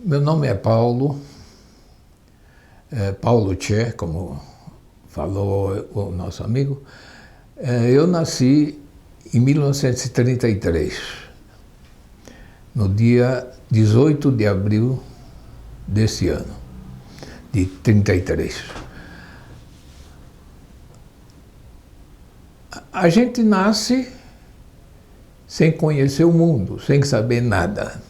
Meu nome é Paulo, Paulo Tchê, como falou o nosso amigo. Eu nasci em 1933, no dia 18 de abril desse ano, de 33. A gente nasce sem conhecer o mundo, sem saber nada.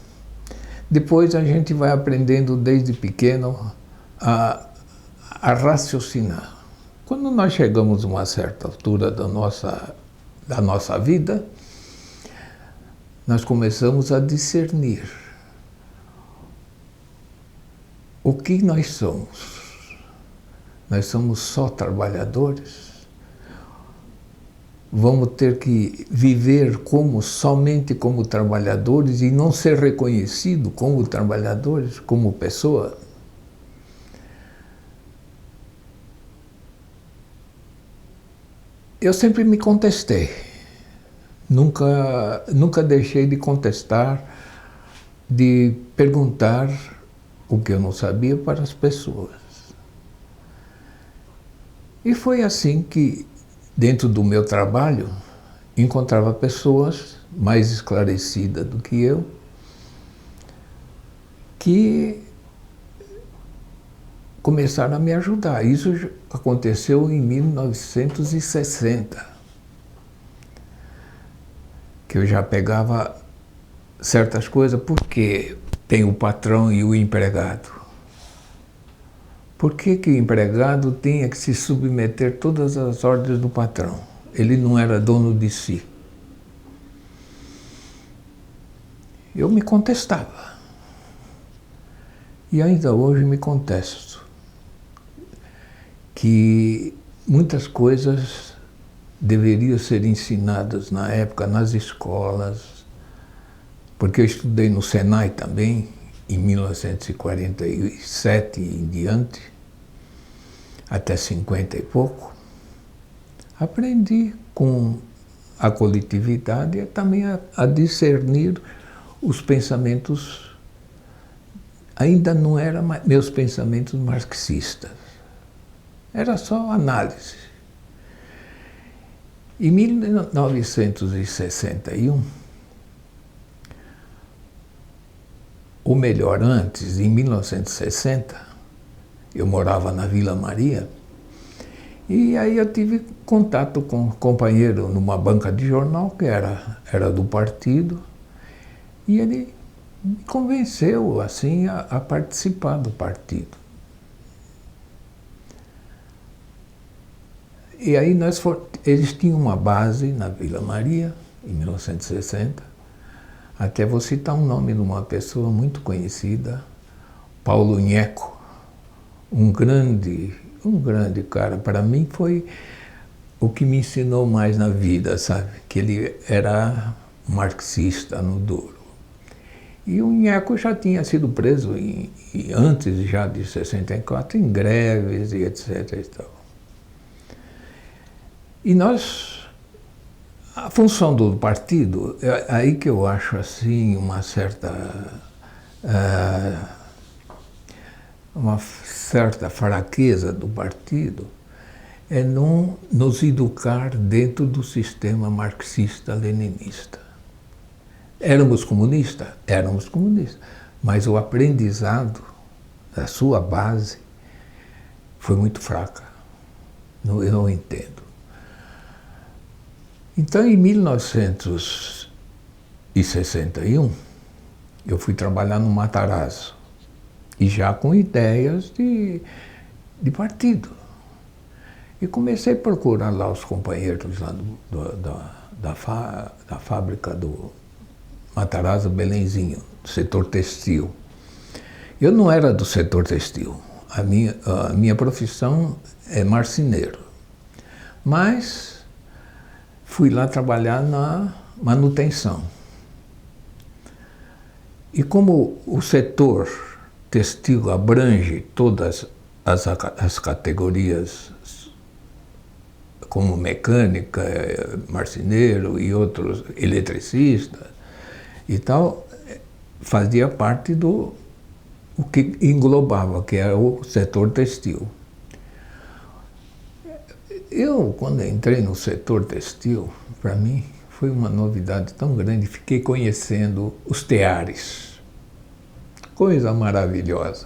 Depois a gente vai aprendendo desde pequeno a raciocinar. Quando nós chegamos a uma certa altura da nossa vida, nós começamos a discernir o que nós somos. Nós somos só trabalhadores? Vamos ter que viver somente como trabalhadores e não ser reconhecido como trabalhadores, como pessoa? Eu sempre me contestei. Nunca deixei de contestar, de perguntar o que eu não sabia para as pessoas. E foi assim que, dentro do meu trabalho, encontrava pessoas mais esclarecidas do que eu, que começaram a me ajudar. Isso aconteceu em 1960, que eu já pegava certas coisas, porque tem o patrão e o empregado. Por que o empregado tinha que se submeter a todas as ordens do patrão? Ele não era dono de si. Eu me contestava. E ainda hoje me contesto. Que muitas coisas deveriam ser ensinadas na época nas escolas, porque eu estudei no Senai também, em 1947 e em diante, até 50 e pouco. Aprendi com a coletividade e também a discernir os pensamentos. Ainda não eram meus pensamentos marxistas. Era só análise. Em 1961, ou melhor, antes, em 1960, eu morava na Vila Maria, e aí eu tive contato com um companheiro numa banca de jornal, que era do partido, e ele me convenceu, assim, a participar do partido. E aí eles tinham uma base na Vila Maria, em 1960, até vou citar um nome de uma pessoa muito conhecida, Paulo Nheco, um grande cara. Para mim foi o que me ensinou mais na vida, sabe? Que ele era marxista no duro. E o Nheco já tinha sido preso antes já de 64, em greves e etc. e tal. E a função do partido, é aí que eu acho assim uma certa fraqueza do partido, é não nos educar dentro do sistema marxista-leninista. Éramos comunistas? Éramos comunistas, mas o aprendizado da sua base foi muito fraca. Eu não entendo. Então, em 1961, eu fui trabalhar no Matarazzo, e já com ideias de partido. E comecei a procurar lá os companheiros lá da fábrica do Matarazzo Belenzinho, do setor textil. Eu não era do setor textil, a minha profissão é marceneiro, mas fui lá trabalhar na manutenção. E como o setor textil abrange todas as categorias, como mecânica, marceneiro e outros eletricistas e tal, fazia parte o que englobava, que era o setor textil. Eu, quando entrei no setor textil, para mim foi uma novidade tão grande, fiquei conhecendo os teares. Coisa maravilhosa.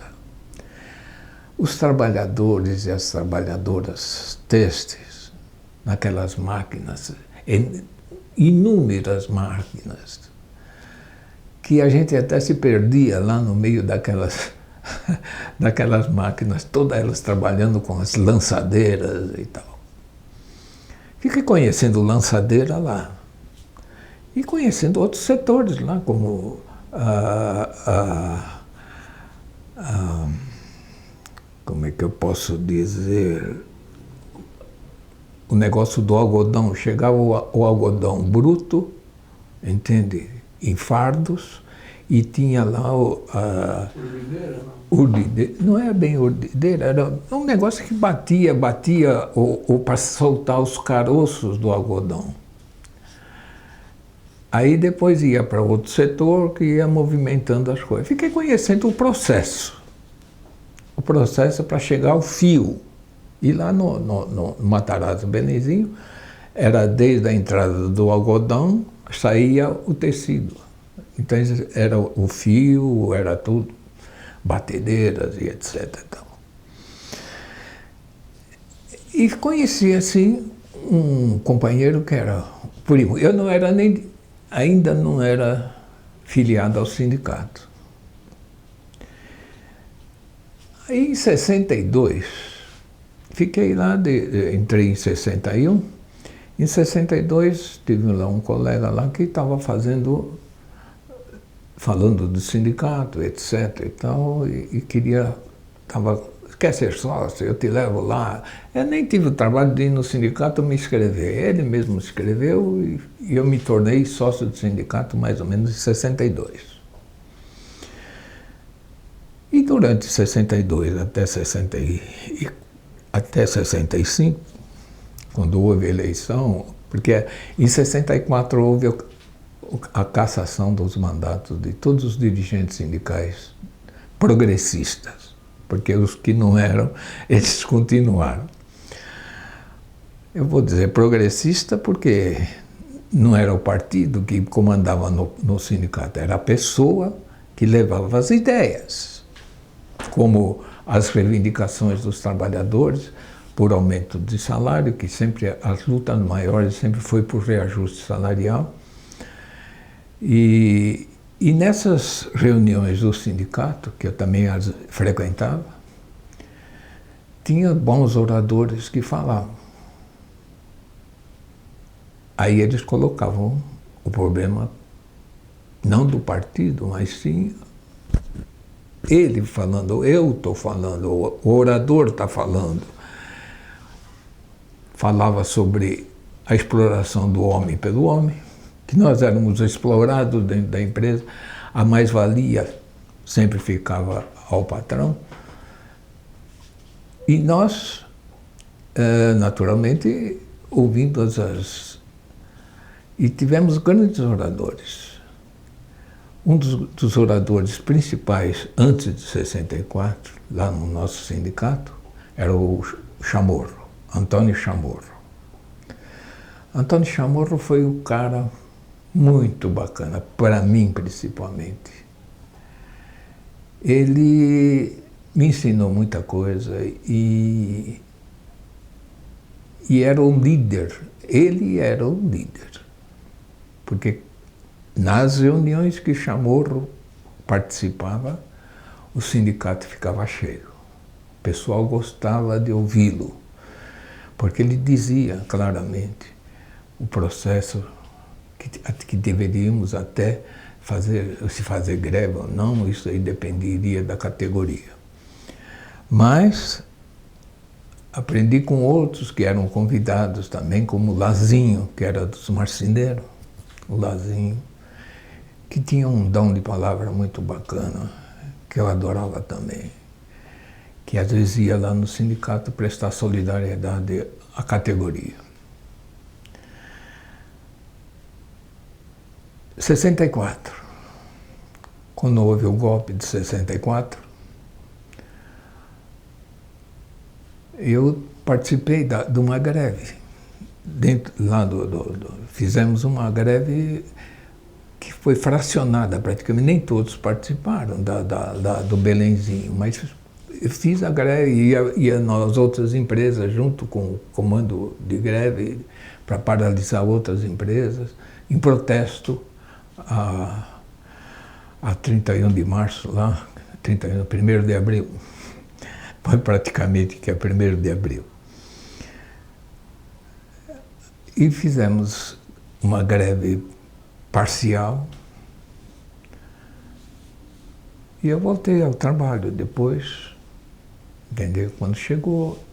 Os trabalhadores e as trabalhadoras têxteis, naquelas máquinas, inúmeras máquinas, que a gente até se perdia lá no meio daquelas máquinas, todas elas trabalhando com as lançadeiras e tal. Fiquei conhecendo lançadeira lá e conhecendo outros setores lá, como como é que eu posso dizer, o negócio do algodão. Chegava o algodão bruto, entende, em fardos, e tinha lá Urdideira, não? Não era bem urdideira, era um negócio que batia ou para soltar os caroços do algodão. Aí depois ia para outro setor que ia movimentando as coisas. Fiquei conhecendo o processo para chegar ao fio. E lá no Matarazzo Benezinho, era desde a entrada do algodão, saía o tecido. Então era o fio, era tudo, batedeiras e etc. E conheci assim um companheiro que era primo. Eu não era ainda não era filiado ao sindicato. Aí em 62, fiquei lá, entrei em 61. Em 62 tive lá um colega lá que estava falando do sindicato, etc. e tal, e quer ser sócio, eu te levo lá. Eu nem tive o trabalho de ir no sindicato me inscrever. Ele mesmo se inscreveu e eu me tornei sócio do sindicato mais ou menos em 62. E durante 62 até 65, quando houve eleição, porque em 64 houve a cassação dos mandatos de todos os dirigentes sindicais progressistas, porque os que não eram, eles continuaram. Eu vou dizer progressista porque não era o partido que comandava no sindicato, era a pessoa que levava as ideias, como as reivindicações dos trabalhadores por aumento de salário, que sempre as lutas maiores sempre foi por reajuste salarial. E nessas reuniões do sindicato, que eu também as frequentava, tinha bons oradores que falavam. Aí eles colocavam o problema, não do partido, mas sim ele falando, eu estou falando, o orador está falando. Falava sobre a exploração do homem pelo homem, que nós éramos explorados dentro da empresa, a mais-valia sempre ficava ao patrão. E nós, naturalmente, ouvindo e tivemos grandes oradores. Um dos oradores principais, antes de 64, lá no nosso sindicato, era o Chamorro, Antônio Chamorro. Antônio Chamorro foi um cara muito bacana, para mim principalmente. Ele me ensinou muita coisa e era um líder. Ele era um líder, porque nas reuniões que Chamorro participava, o sindicato ficava cheio. O pessoal gostava de ouvi-lo, porque ele dizia claramente o processo que deveríamos até se fazer greve ou não, isso aí dependeria da categoria. Mas aprendi com outros que eram convidados também, como o Lazinho, que era dos marceneiros, o Lazinho, que tinha um dom de palavra muito bacana, que eu adorava também, que às vezes ia lá no sindicato prestar solidariedade à categoria. 64, quando houve o golpe de 64, eu participei de uma greve. Fizemos uma greve que foi fracionada praticamente, nem todos participaram do Belenzinho, mas eu fiz a greve e ia nas outras empresas junto com o comando de greve para paralisar outras empresas, em protesto a 31 de março lá, 1º de abril, foi praticamente que é 1º de abril. E fizemos uma greve parcial e eu voltei ao trabalho depois, entendeu? Quando chegou,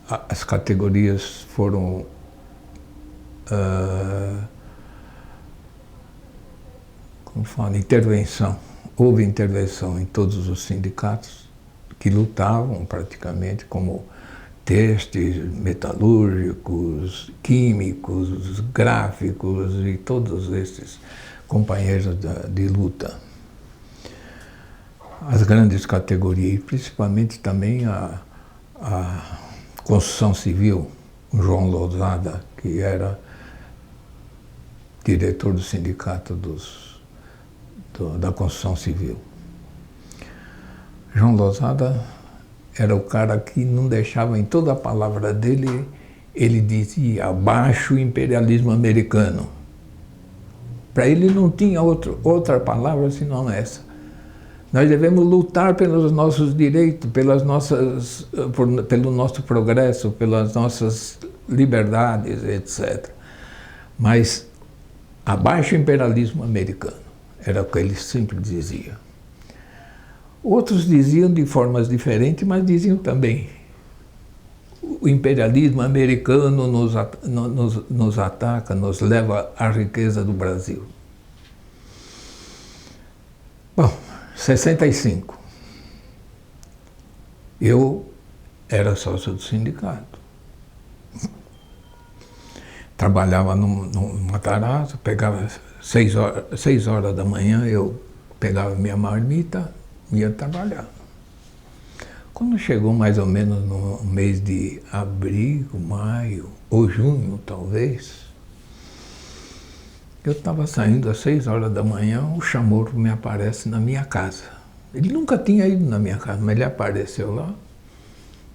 as categorias foram como fala, intervenção. Houve intervenção em todos os sindicatos que lutavam praticamente como têxteis, metalúrgicos, químicos, gráficos e todos esses companheiros de luta. As grandes categorias, principalmente também a construção civil, o João Lousada, que era diretor do sindicato da construção civil. João Lousada era o cara que não deixava, em toda a palavra dele, ele dizia abaixo o imperialismo americano. Para ele não tinha outra palavra senão essa. Nós devemos lutar pelos nossos direitos, pelo nosso progresso, pelas nossas liberdades, etc. Mas abaixo o imperialismo americano, era o que ele sempre dizia. Outros diziam de formas diferentes, mas diziam também: o imperialismo americano nos ataca, nos leva à riqueza do Brasil. Bom, 65. Eu era sócio do sindicato. Trabalhava no Matarazzo, pegava 6 horas da manhã, eu pegava minha marmita e ia trabalhar. Quando chegou mais ou menos no mês de abril, maio, ou junho talvez, eu estava saindo às 6 horas da manhã, o Chamorro me aparece na minha casa. Ele nunca tinha ido na minha casa, mas ele apareceu lá.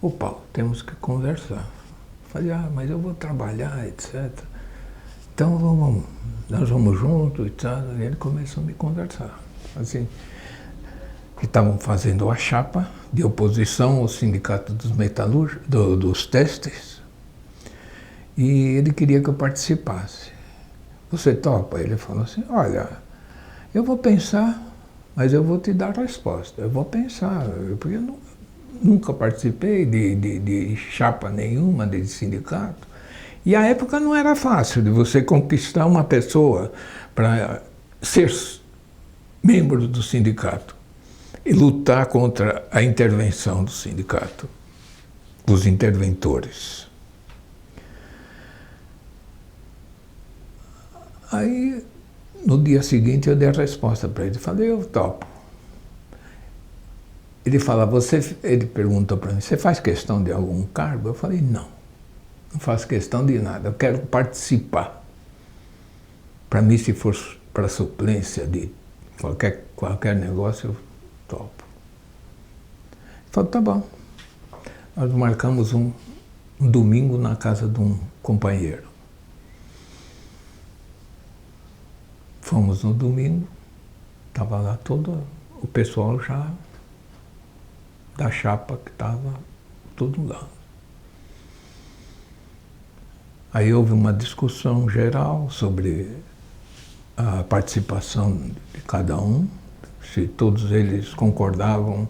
Ô Paulo, temos que conversar. Falei, mas eu vou trabalhar, etc. Então nós vamos juntos e tal. E ele começou a me conversar. Assim, que estavam fazendo a chapa de oposição ao sindicato dos metalúrgicos, dos têxteis. E ele queria que eu participasse. Você topa? Ele falou assim, olha, eu vou pensar, mas eu vou te dar a resposta. Eu vou pensar, porque eu nunca participei de chapa nenhuma, de sindicato. E a época não era fácil de você conquistar uma pessoa para ser membro do sindicato e lutar contra a intervenção do sindicato, os interventores. Aí, no dia seguinte, eu dei a resposta para ele. Falei, eu topo. Ele perguntou para mim, você faz questão de algum cargo? Eu falei, não faço questão de nada, eu quero participar. Para mim, se for para suplência de qualquer negócio, eu topo. Ele falou, tá bom. Nós marcamos um domingo na casa de um companheiro. Fomos no domingo, estava lá todo o pessoal já da chapa que estava tudo lá. Aí houve uma discussão geral sobre a participação de cada um, se todos eles concordavam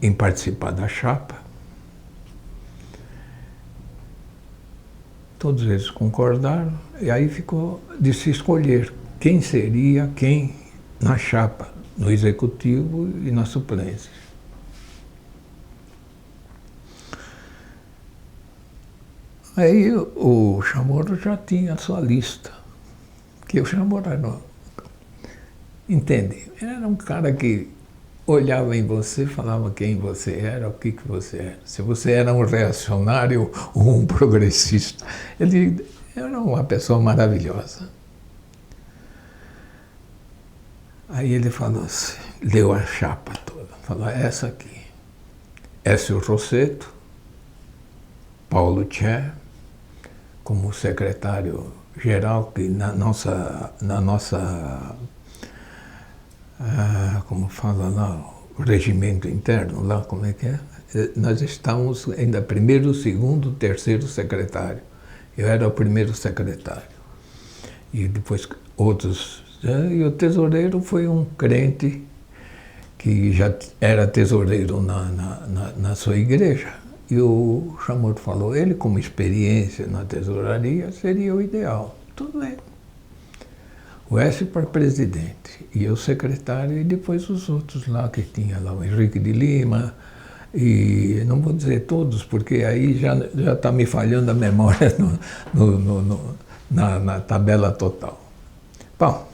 em participar da chapa. Todos eles concordaram, e aí ficou de se escolher quem seria quem na chapa, no executivo e na suplência. Aí o Chamorro já tinha a sua lista, que o Chamorro era, entende? Era um cara que olhava em você, falava quem você era, o que você era. Se você era um reacionário ou um progressista. Ele era uma pessoa maravilhosa. Aí ele falou assim, leu a chapa toda, falou, essa aqui, Écio Rossetto, Paulo Tché, como secretário-geral, que na nossa como fala lá, o regimento interno, lá como é que é? Nós estávamos ainda primeiro, segundo, terceiro secretário. Eu era o primeiro secretário. E depois outros. E o tesoureiro foi um crente que já era tesoureiro na sua igreja. E o Chamorro falou, ele como experiência na tesouraria seria o ideal. Tudo bem. O Écio para presidente, e eu secretário, e depois os outros lá que tinha lá, o Henrique de Lima, e não vou dizer todos, porque aí já está me falhando a memória na tabela total. Bom,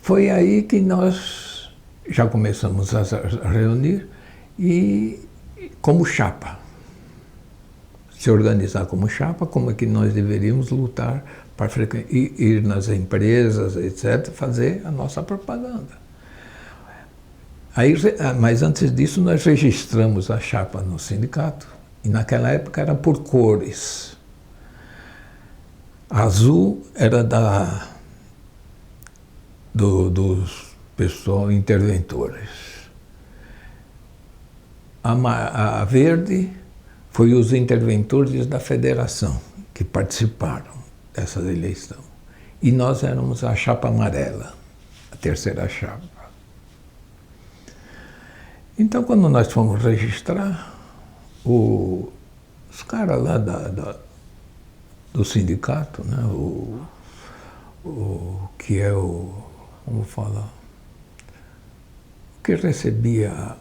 foi aí que nós já começamos a reunir e como chapa. Se organizar como chapa, como é que nós deveríamos lutar para ir nas empresas, etc., fazer a nossa propaganda. Aí, mas antes disso, nós registramos a chapa no sindicato, e naquela época era por cores. Azul era dos pessoal interventores. A verde foi os interventores da federação que participaram dessa eleição. E nós éramos a chapa amarela, a terceira chapa. Então, quando nós fomos registrar, os caras lá do sindicato, né, o que é como falar, o que recebia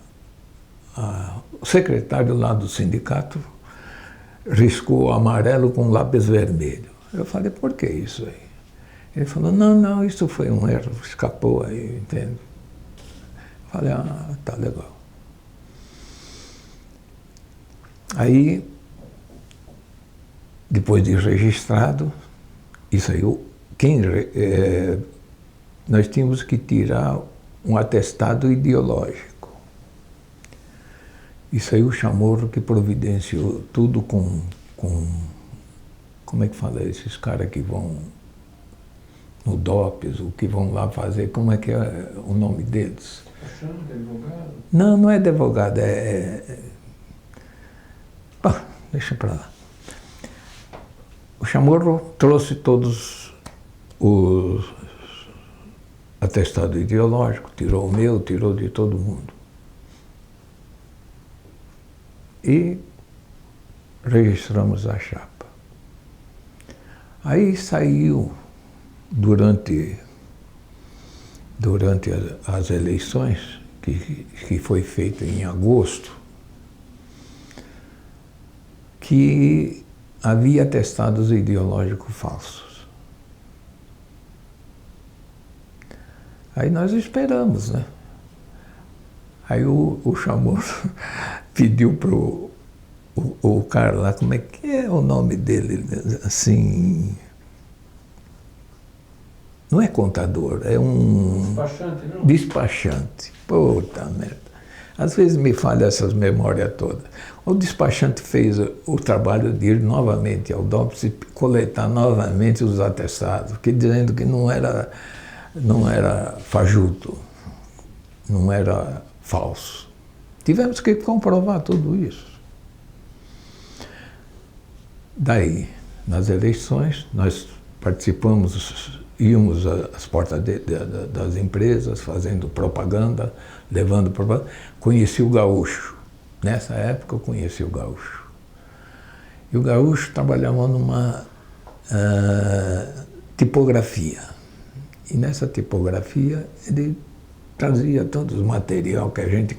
o secretário lá do sindicato riscou amarelo com lápis vermelho. Eu falei, por que isso aí? Ele falou, não, isso foi um erro, escapou aí, entende? Eu falei, tá legal. Aí, depois de registrado, isso aí, nós tínhamos que tirar um atestado ideológico. Isso aí o Chamorro que providenciou tudo com como é que fala, esses caras que vão no DOPS, o que vão lá fazer, como é que é o nome deles? Advogado? Não é advogado, deixa pra lá. O Chamorro trouxe todos os atestados ideológicos, tirou o meu, tirou de todo mundo. E registramos a chapa. Aí saiu, durante as eleições, que foi feita em agosto, que havia atestados ideológicos falsos. Aí nós esperamos, né? Aí o Chamorro pediu para o cara lá, como é que é o nome dele, assim... Não é contador, é um... Despachante, não? Despachante. Puta merda. Às vezes me falha essas memórias todas. O despachante fez o trabalho de ir novamente ao DOPS e coletar novamente os atestados, dizendo que não era fajuto, não era falso. Tivemos que comprovar tudo isso. Daí, nas eleições, nós participamos, íamos às portas das empresas, fazendo propaganda, levando propaganda. Conheci o Gaúcho. Nessa época eu conheci o Gaúcho. E o Gaúcho trabalhava numa tipografia. E nessa tipografia ele trazia todo o material que a gente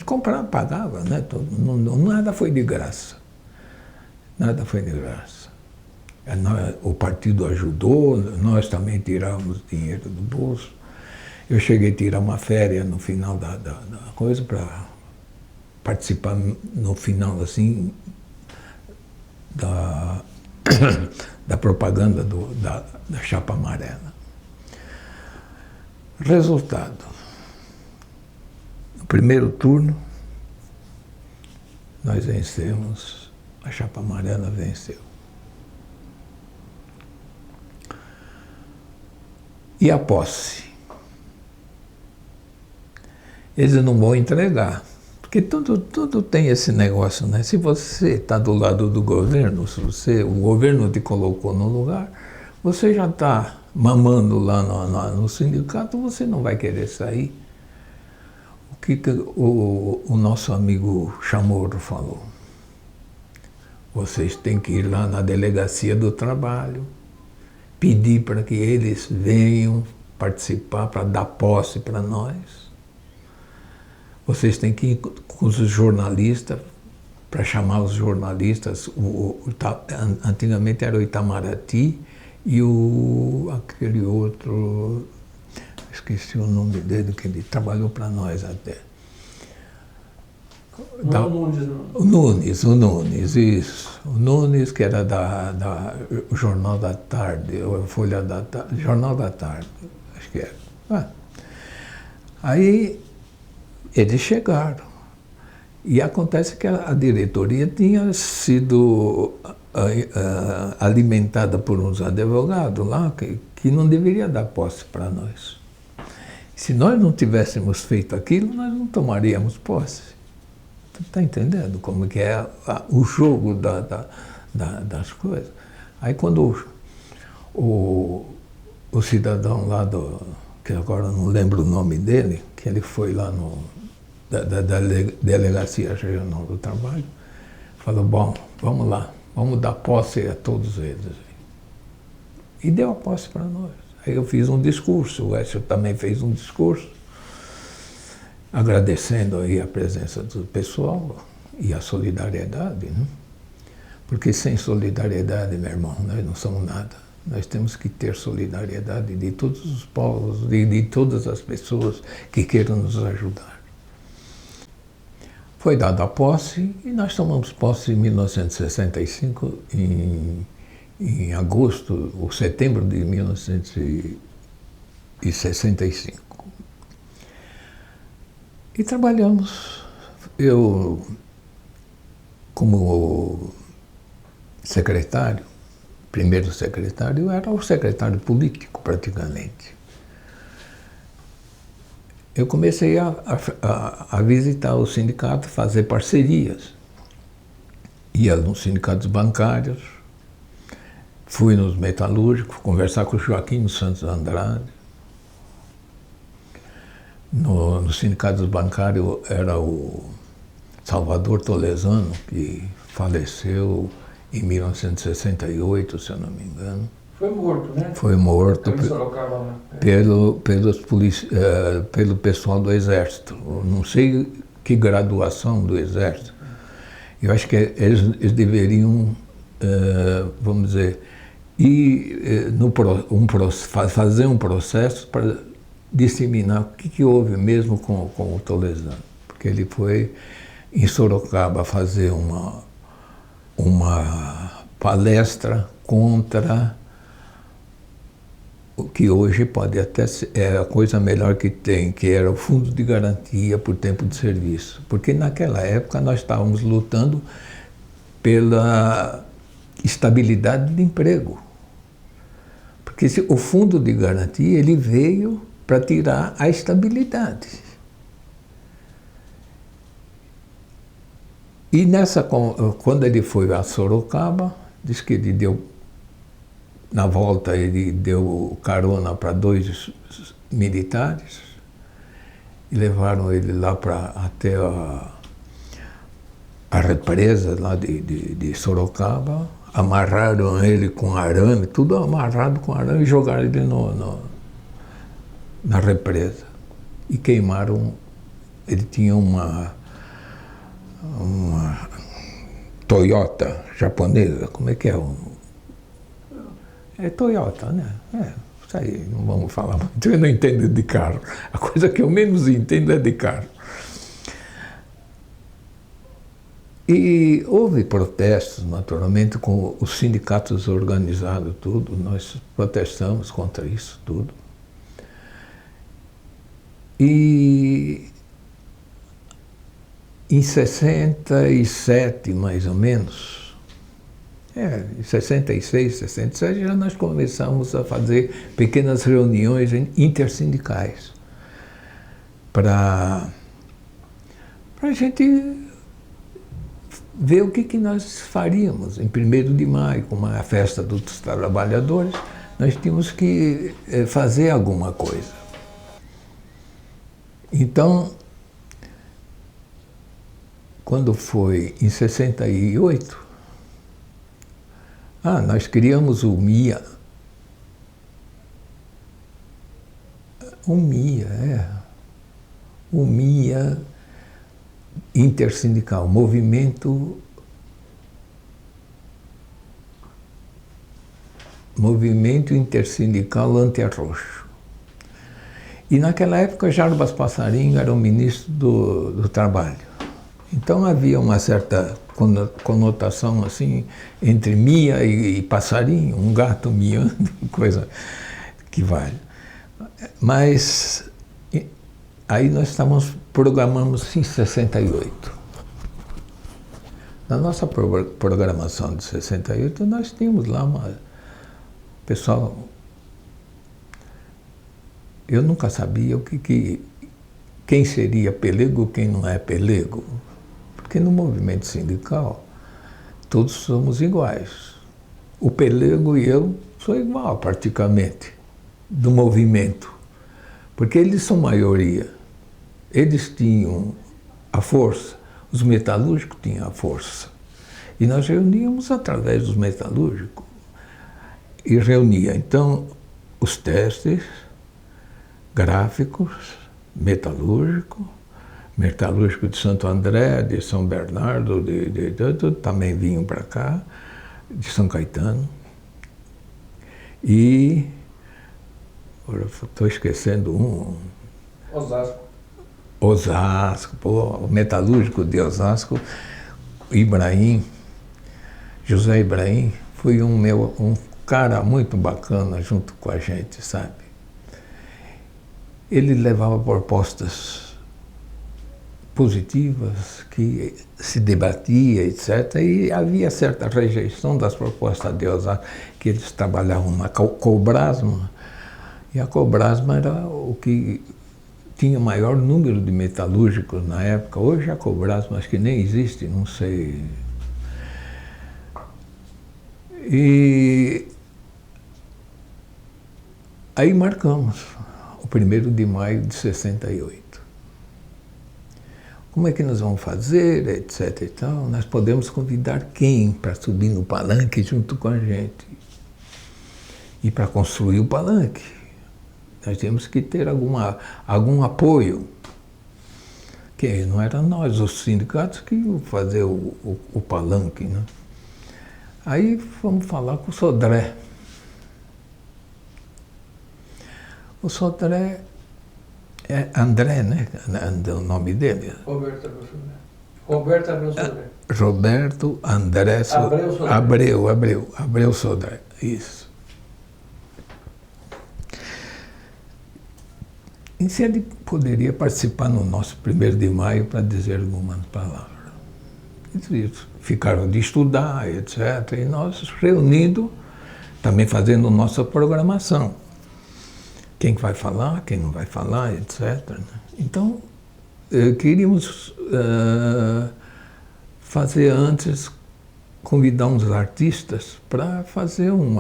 comprava, pagava, né? Nada foi de graça. Nada foi de graça. O partido ajudou, nós também tirávamos dinheiro do bolso. Eu cheguei a tirar uma férias no final da coisa para participar no final assim da propaganda da chapa amarela. Resultado: no primeiro turno nós vencemos, a chapa amarela venceu. E a posse? Eles não vão entregar, porque tudo tem esse negócio, né? Se você está do lado do governo, se o governo te colocou no lugar, você já está mamando lá no sindicato, você não vai querer sair. O que o nosso amigo Chamorro falou? Vocês têm que ir lá na delegacia do trabalho, pedir para que eles venham participar, para dar posse para nós. Vocês têm que ir com os jornalistas, para chamar os jornalistas. Antigamente era o Itamaraty e aquele outro, esqueci o nome dele, que ele trabalhou para nós até. Não, o Nunes, não. O Nunes, isso. O Nunes, que era o Jornal da Tarde, ou Folha da Tarde, Jornal da Tarde, acho que era. Aí eles chegaram. E acontece que a diretoria tinha sido alimentada por uns advogados lá que não deveria dar posse para nós. Se nós não tivéssemos feito aquilo, nós não tomaríamos posse. Está entendendo como que é o jogo das coisas? Aí quando o cidadão lá que agora não lembro o nome dele, que ele foi lá da Delegacia Regional do Trabalho, falou, bom, vamos lá, vamos dar posse a todos eles. E deu a posse para nós. Aí eu fiz um discurso, o Écio também fez um discurso, agradecendo aí a presença do pessoal e a solidariedade, né? Porque sem solidariedade, meu irmão, nós não somos nada. Nós temos que ter solidariedade de todos os povos, de todas as pessoas que queiram nos ajudar. Foi dada a posse e nós tomamos posse em 1965, em agosto ou setembro de 1965. E trabalhamos. Eu, como secretário, primeiro secretário, eu era o secretário político praticamente. Eu comecei a visitar o sindicato, fazer parcerias. Ia nos sindicatos bancários, fui nos metalúrgicos, conversar com o Joaquim Santos Andrade. No sindicato bancário era o Salvador Tolesano, que faleceu em 1968, se eu não me engano. Foi morto, né? Foi morto pelo pessoal do Exército. Eu não sei que graduação do Exército. Eu acho que eles deveriam, vamos dizer, fazer um processo para disseminar o que houve mesmo com o Tolesano. Porque ele foi em Sorocaba fazer uma palestra contra o que hoje pode até ser a coisa melhor que tem, que era o Fundo de Garantia por Tempo de Serviço. Porque naquela época nós estávamos lutando pela estabilidade de emprego. Porque o Fundo de Garantia ele veio para tirar a estabilidade. E quando ele foi a Sorocaba, diz que ele deu, na volta ele deu carona para 2 militares e levaram ele lá até a represa lá de Sorocaba, amarraram ele com arame, tudo amarrado com arame e jogaram ele na represa. E queimaram, ele tinha uma Toyota japonesa, como é que é? É Toyota, né? Isso aí, não vamos falar muito, eu não entendo de carro. A coisa que eu menos entendo é de carro. E houve protestos, naturalmente, com os sindicatos organizados, tudo. Nós protestamos contra isso tudo. E em 67, mais ou menos, em 66, 67, já nós começamos a fazer pequenas reuniões intersindicais para a gente ver o que nós faríamos. Em 1º de maio, como é a festa dos trabalhadores, nós tínhamos que fazer alguma coisa. Então, quando foi em 68, nós criamos o MIA. O MIA intersindical, Movimento Intersindical Anti-Arroxo. E naquela época Jarbas Passarinho era o ministro do Trabalho. Então havia uma certa conotação assim entre Mia e passarinho, um gato miando, coisa que vale. Mas aí nós programamos em 68. Na nossa programação de 68, nós tínhamos lá pessoal. Eu nunca sabia quem seria pelego, quem não é pelego. Porque no movimento sindical, todos somos iguais. O pelego e eu sou igual, praticamente, do movimento. Porque eles são maioria. Eles tinham a força, os metalúrgicos tinham a força. E nós reuníamos através dos metalúrgicos. E reunia, então, os testes, gráficos, metalúrgico de Santo André, de São Bernardo, também vinham para cá, de São Caetano. E, estou esquecendo um... Osasco, o metalúrgico de Osasco, José Ibrahim, foi um cara muito bacana junto com a gente, sabe? Ele levava propostas positivas, que se debatia, etc. E havia certa rejeição das propostas de Osasco, que eles trabalhavam na Cobrasma, e a Cobrasma era o que tinha o maior número de metalúrgicos na época. Hoje a Cobrasma acho que nem existe, não sei. E aí marcamos o 1º de maio de 68. Como é que nós vamos fazer, etc. e tal? Nós podemos convidar quem para subir no palanque junto com a gente? E para construir o palanque, nós temos que ter algum apoio. Que não era nós, os sindicatos, que iam fazer o palanque, né? Aí fomos falar com o Sodré. O Sodré é André, né? O nome dele. Roberto Abreu Sodré. Roberto André Abreu Sodré. Isso. E se ele poderia participar no nosso 1º de maio para dizer algumas palavras. Eles ficaram de estudar, etc. E nós reunindo, também fazendo nossa programação. Quem vai falar, quem não vai falar, etc. Então, queríamos fazer antes, convidar uns artistas para fazer um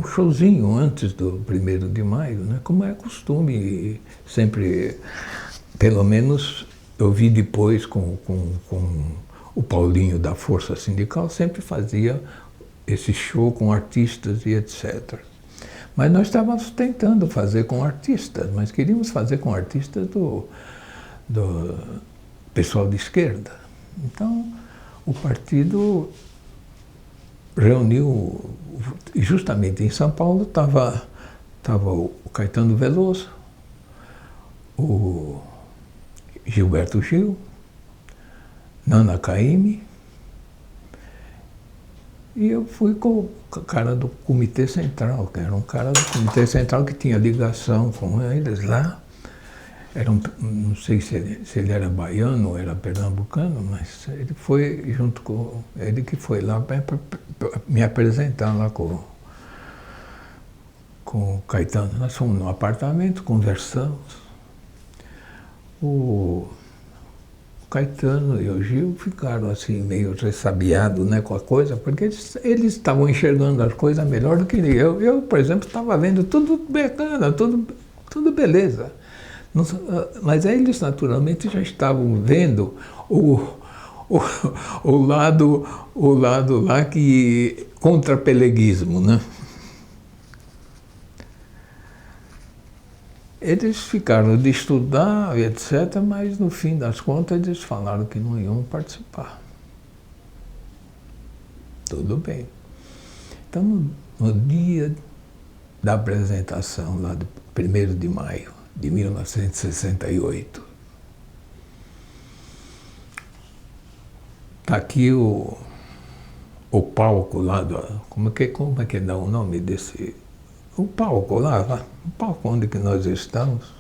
showzinho antes do 1º de maio, né? Como é costume, sempre, pelo menos eu vi depois com o Paulinho da Força Sindical, sempre fazia esse show com artistas e etc. Mas nós estávamos tentando fazer com artistas, mas queríamos fazer com artistas do pessoal de esquerda. Então, o partido reuniu, justamente em São Paulo, estava Estava o Caetano Veloso, o Gilberto Gil, Nana Caymmi, e eu fui com o cara do Comitê Central, que era um cara do Comitê Central que tinha ligação com eles lá. Não sei se ele era baiano ou era pernambucano, mas ele foi junto com ele que foi lá para me apresentar lá com o Caetano. Nós fomos no apartamento, conversamos. O Caetano e o Gil ficaram assim meio ressabiados, né, com a coisa, porque eles estavam enxergando as coisas melhor do que eu. Eu, por exemplo, estava vendo tudo bacana, tudo beleza. Mas eles naturalmente já estavam vendo o lado lá que contra-peleguismo, né? Eles ficaram de estudar, etc., mas no fim das contas eles falaram que não iam participar. Tudo bem. Então, no dia da apresentação, lá do 1º de maio de 1968, está aqui o palco lá como é que dá o nome desse... O palco lá, o palco onde que nós estamos.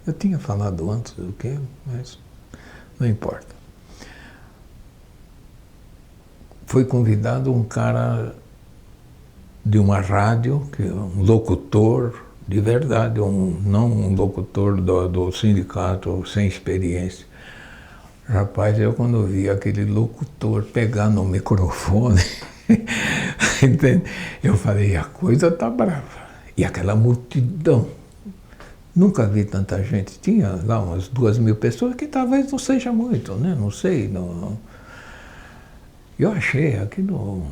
Eu tinha falado antes do que, mas não importa. Foi convidado um cara de uma rádio, que é um locutor de verdade, não um locutor do sindicato sem experiência. Rapaz, eu quando vi aquele locutor pegar no microfone, eu falei, a coisa tá brava. E aquela multidão, nunca vi tanta gente. Tinha lá umas 2.000 pessoas, que talvez não seja muito, né? Não sei. Não. Eu achei aquilo...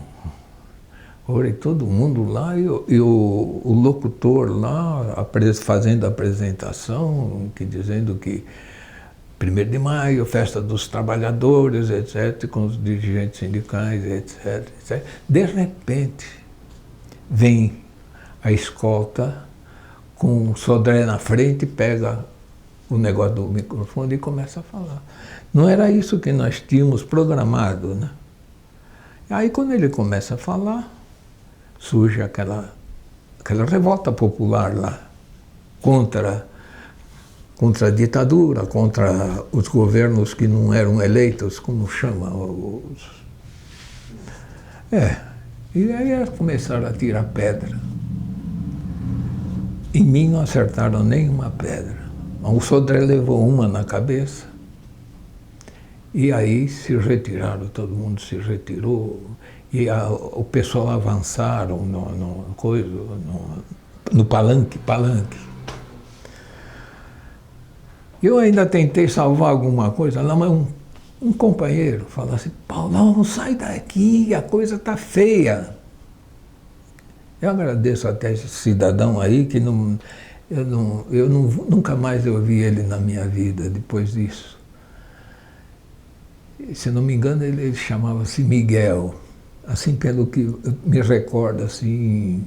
Olhei todo mundo lá e o locutor lá fazendo a apresentação, dizendo que 1º de maio, festa dos trabalhadores, etc., com os dirigentes sindicais, etc., etc. De repente, vem a escolta com o Sodré na frente, pega o negócio do microfone e começa a falar. Não era isso que nós tínhamos programado, né? Aí, quando ele começa a falar, surge aquela revolta popular lá, contra a ditadura, contra os governos que não eram eleitos, como chama? E aí eles começaram a tirar pedra. Em mim não acertaram nenhuma pedra. O Sodré levou uma na cabeça, e aí se retiraram, todo mundo se retirou. E o pessoal avançaram no palanque. Eu ainda tentei salvar alguma coisa lá, mas um companheiro falou assim, Paulão, sai daqui, a coisa está feia. Eu agradeço até esse cidadão aí, que nunca mais eu vi ele na minha vida depois disso. Se não me engano, ele chamava-se Miguel. Assim, pelo que eu me recordo, assim,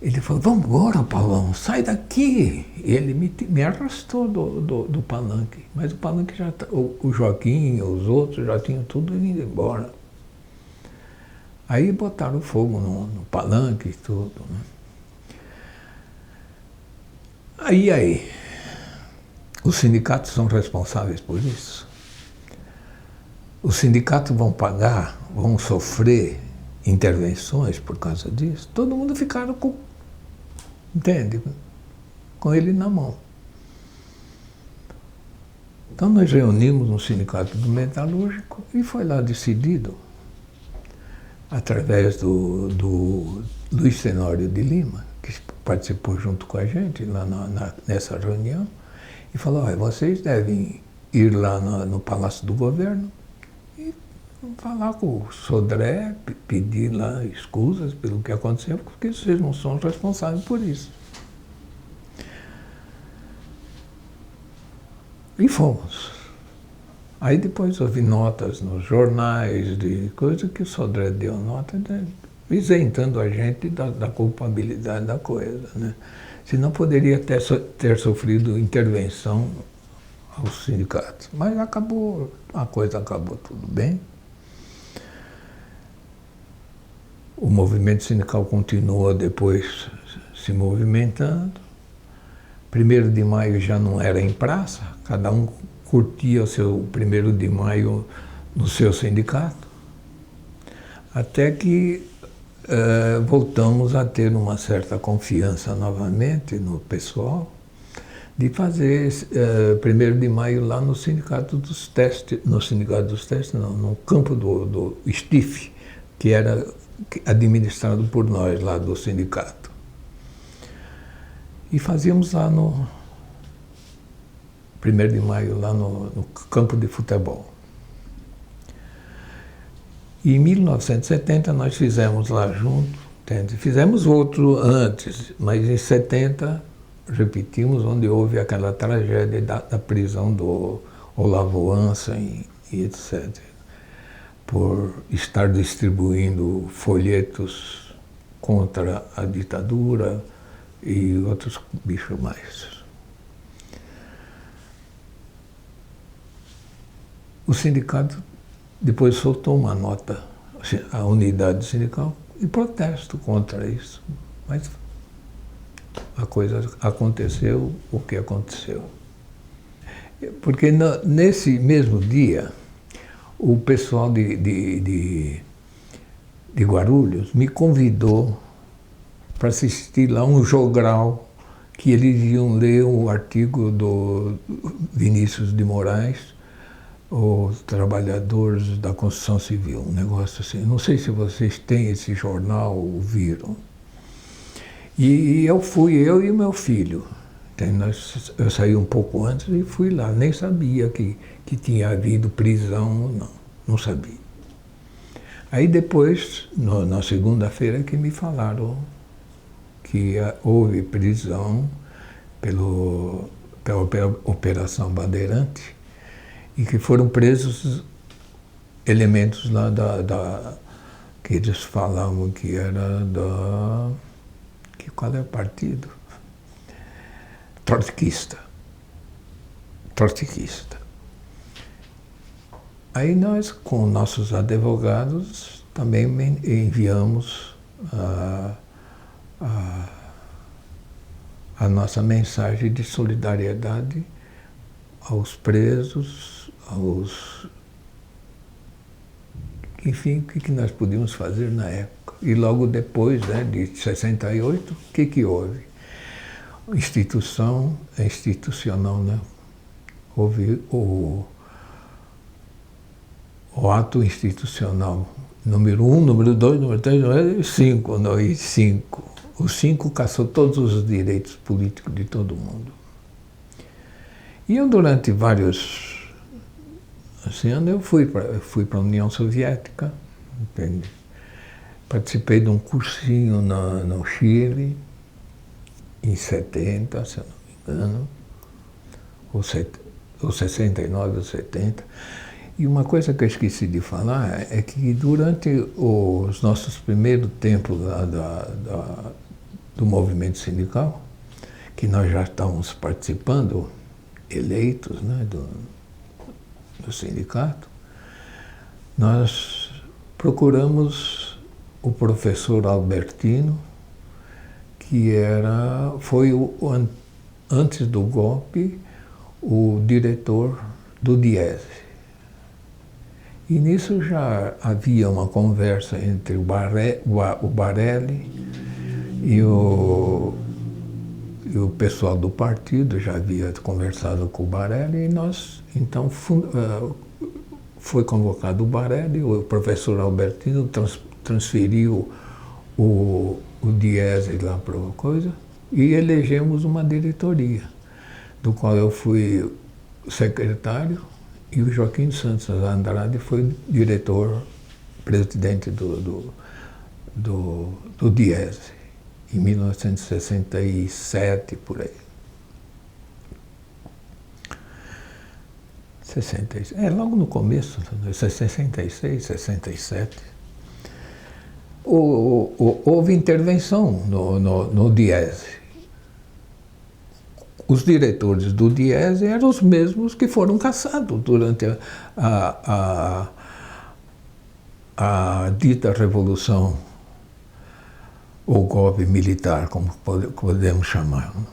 ele falou, vamos embora, Paulão, sai daqui. E ele me arrastou do palanque, mas o palanque já, o Joaquim, os outros já tinham tudo indo embora. Aí botaram fogo no palanque e tudo, né? Aí, os sindicatos são responsáveis por isso? Os sindicatos vão pagar, vão sofrer intervenções por causa disso? Todo mundo ficaram com ele na mão. Então nós reunimos no Sindicato do Metalúrgico e foi lá decidido, através do Luiz Tenório de Lima, que participou junto com a gente lá nessa reunião, e falou, olha, vocês devem ir lá no Palácio do Governo, falar com o Sodré, pedir lá escusas pelo que aconteceu, porque vocês não são responsáveis por isso. E fomos. Aí depois houve notas nos jornais de coisa que o Sodré deu nota, isentando a gente da culpabilidade da coisa, né? Senão poderia ter sofrido intervenção aos sindicatos. Mas acabou, a coisa acabou tudo bem. O movimento sindical continuou depois se movimentando. 1º de maio já não era em praça, cada um curtia o seu 1º de maio no seu sindicato, até que voltamos a ter uma certa confiança novamente no pessoal de fazer 1º de maio lá no Sindicato dos Testes, não, no campo do STIF, que era administrado por nós lá do sindicato. E fazíamos lá no 1º de maio, lá no campo de futebol. E em 1970 nós fizemos lá junto, entende? Fizemos outro antes, mas em 70 repetimos, onde houve aquela tragédia da prisão do Olavo Ansem e etc., por estar distribuindo folhetos contra a ditadura e outros bichos mais. O sindicato depois soltou uma nota, a unidade sindical, em protesto contra isso. Mas a coisa aconteceu o que aconteceu. Porque nesse mesmo dia, o pessoal de Guarulhos me convidou para assistir lá um jogral que eles iam ler o artigo do Vinícius de Moraes, os trabalhadores da construção civil, um negócio assim. Não sei se vocês têm esse jornal ou viram. E eu fui, eu e meu filho. Eu saí um pouco antes e fui lá, nem sabia que tinha havido prisão, não sabia. Aí depois, na segunda-feira, que me falaram que houve prisão pela Operação Bandeirante e que foram presos elementos lá que eles falavam que era qual é o partido? Trotskista. Aí nós, com nossos advogados, também enviamos a nossa mensagem de solidariedade aos presos, enfim, o que nós podíamos fazer na época. E logo depois, né, de 68, o que houve? Institucional, né? Houve o ato institucional, número 1, número 2, número 3, número 5, e 5. O 5 caçou todos os direitos políticos de todo mundo. E eu, durante vários anos, eu fui para a União Soviética, entende? Participei de um cursinho no Chile, em 70, se eu não me engano, ou 69 ou 70. E uma coisa que eu esqueci de falar é que durante os nossos primeiros tempos do movimento sindical, que nós já estávamos participando, eleitos, né, do sindicato, nós procuramos o professor Albertino, que foi antes do golpe, o diretor do Diese. E nisso já havia uma conversa entre o Barelli e o pessoal do partido, já havia conversado com o Barelli, e nós, então, foi convocado o Barelli, o professor Albertino transferiu o Diese lá para uma coisa, e elegemos uma diretoria, do qual eu fui secretário, e o Joaquim Santos Andrade foi diretor, presidente do Diese, em 1967, por aí. 66, logo no começo, 66, 67. houve intervenção no Diese. Os diretores do Diese eram os mesmos que foram caçados durante a dita revolução, ou golpe militar, como podemos chamar. O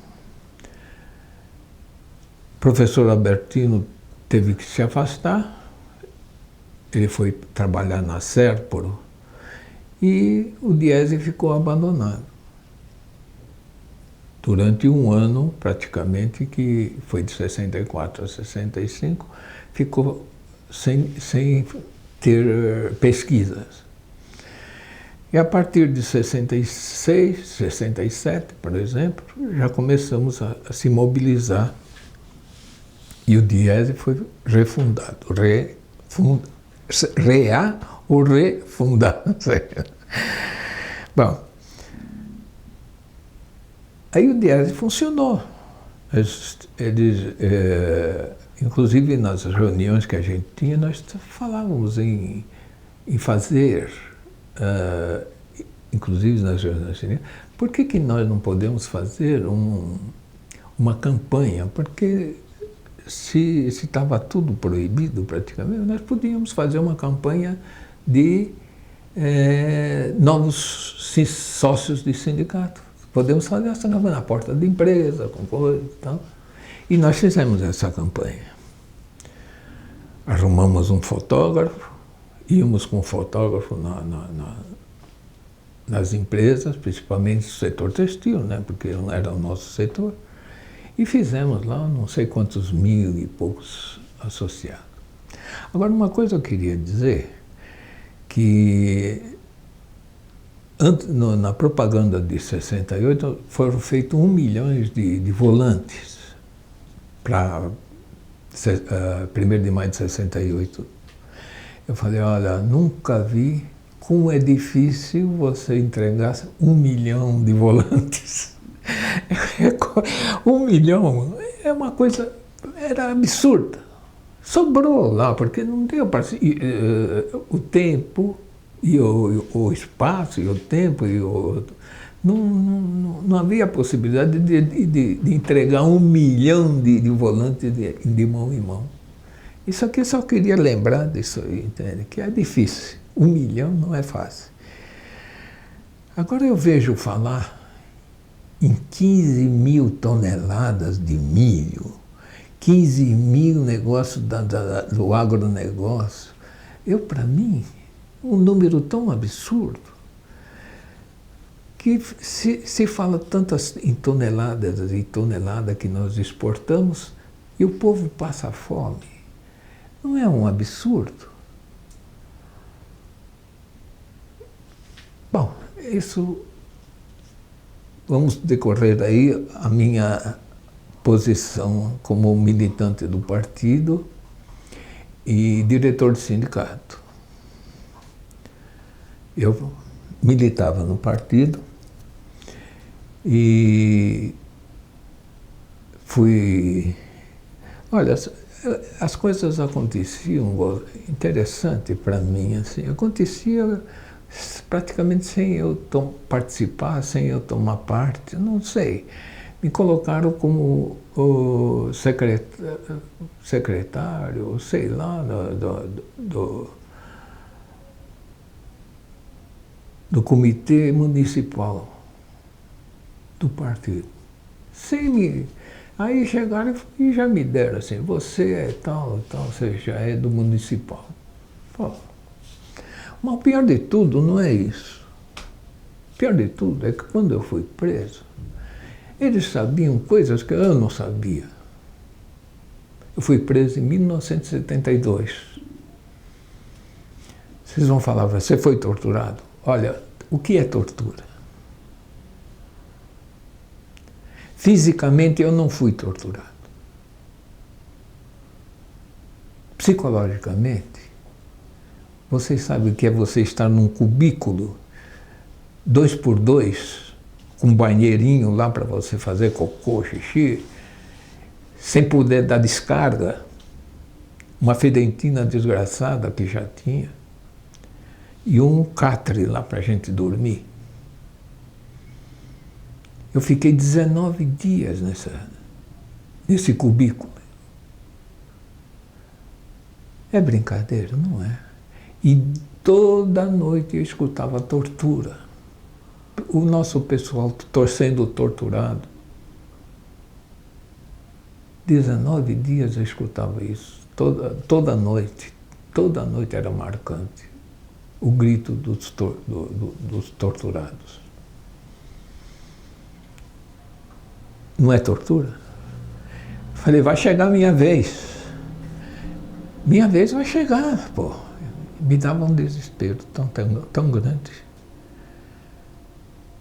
professor Albertino teve que se afastar, ele foi trabalhar na Serpro e o Diese ficou abandonado. Durante um ano, praticamente, que foi de 64 a 65, ficou sem ter pesquisas. E a partir de 66, 67, por exemplo, já começamos a se mobilizar e o Diese foi refundado. Ou refundado. Bom, aí o Diese funcionou. Eles, inclusive nas reuniões que a gente tinha, nós falávamos em fazer, inclusive nas reuniões, por que nós não podemos fazer uma campanha? Porque se estava tudo proibido praticamente, nós podíamos fazer uma campanha de novos sócios de sindicato. Podemos fazer essa campanha na porta da empresa, com coisa e tal. E nós fizemos essa campanha. Arrumamos um fotógrafo, íamos com o fotógrafo nas empresas, principalmente no setor textil, né, porque era o nosso setor, e fizemos lá não sei quantos mil e poucos associados. Agora, uma coisa eu queria dizer, que na propaganda de 68 foram feitos 1 milhão de volantes para 1º de maio de 68. Eu falei, olha, nunca vi como é difícil você entregar 1 milhão de volantes. 1 milhão é uma coisa, era absurda. Sobrou lá, porque não deu para o tempo e o espaço e o tempo e não havia possibilidade de entregar 1 milhão de volantes de mão em mão. Isso aqui eu só queria lembrar disso aí, entende? Que é difícil. 1 milhão não é fácil. Agora eu vejo falar em 15 mil toneladas de milho, 15 mil negócios do agronegócio. Para mim, um número tão absurdo que se fala tantas em toneladas e toneladas que nós exportamos e o povo passa fome. Não é um absurdo? Bom, isso vamos decorrer aí a minha posição como militante do partido e diretor de sindicato. Eu militava no partido e fui... Olha, as coisas aconteciam, interessante para mim, assim, acontecia praticamente sem eu participar, sem eu tomar parte, não sei. Me colocaram como o secretário, sei lá, do comitê municipal do partido. Aí chegaram e já me deram assim, você é tal, você já é do municipal. Pô. Mas o pior de tudo não é isso. O pior de tudo é que quando eu fui preso, eles sabiam coisas que eu não sabia. Eu fui preso em 1972. Vocês vão falar, você foi torturado? Olha, o que é tortura? Fisicamente eu não fui torturado. Psicologicamente, vocês sabem o que é você estar num cubículo 2x2, com um banheirinho lá para você fazer cocô, xixi, sem poder dar descarga, uma fedentina desgraçada que já tinha. e um catre lá para a gente dormir. Eu fiquei 19 dias nesse cubículo. É brincadeira, não é? E toda noite eu escutava tortura. O nosso pessoal sendo torturado. 19 dias eu escutava isso. Toda noite era marcante. O grito dos torturados. Não é tortura? Falei, vai chegar a minha vez. Minha vez vai chegar, pô. Me dava um desespero tão grande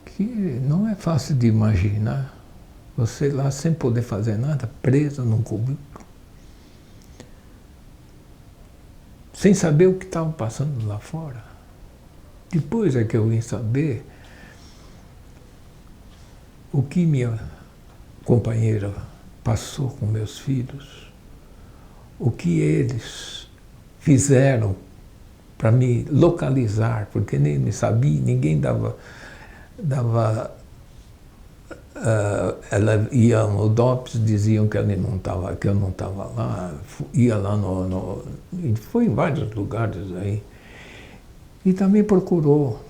que não é fácil de imaginar. Você lá sem poder fazer nada, presa num cubículo, sem saber o que estava passando lá fora. Depois é que eu vim saber o que minha companheira passou com meus filhos, o que eles fizeram para me localizar, porque nem me sabia, ninguém dava ela ia no DOPS, diziam que eu não estava lá, ia lá foi em vários lugares aí. E também procurou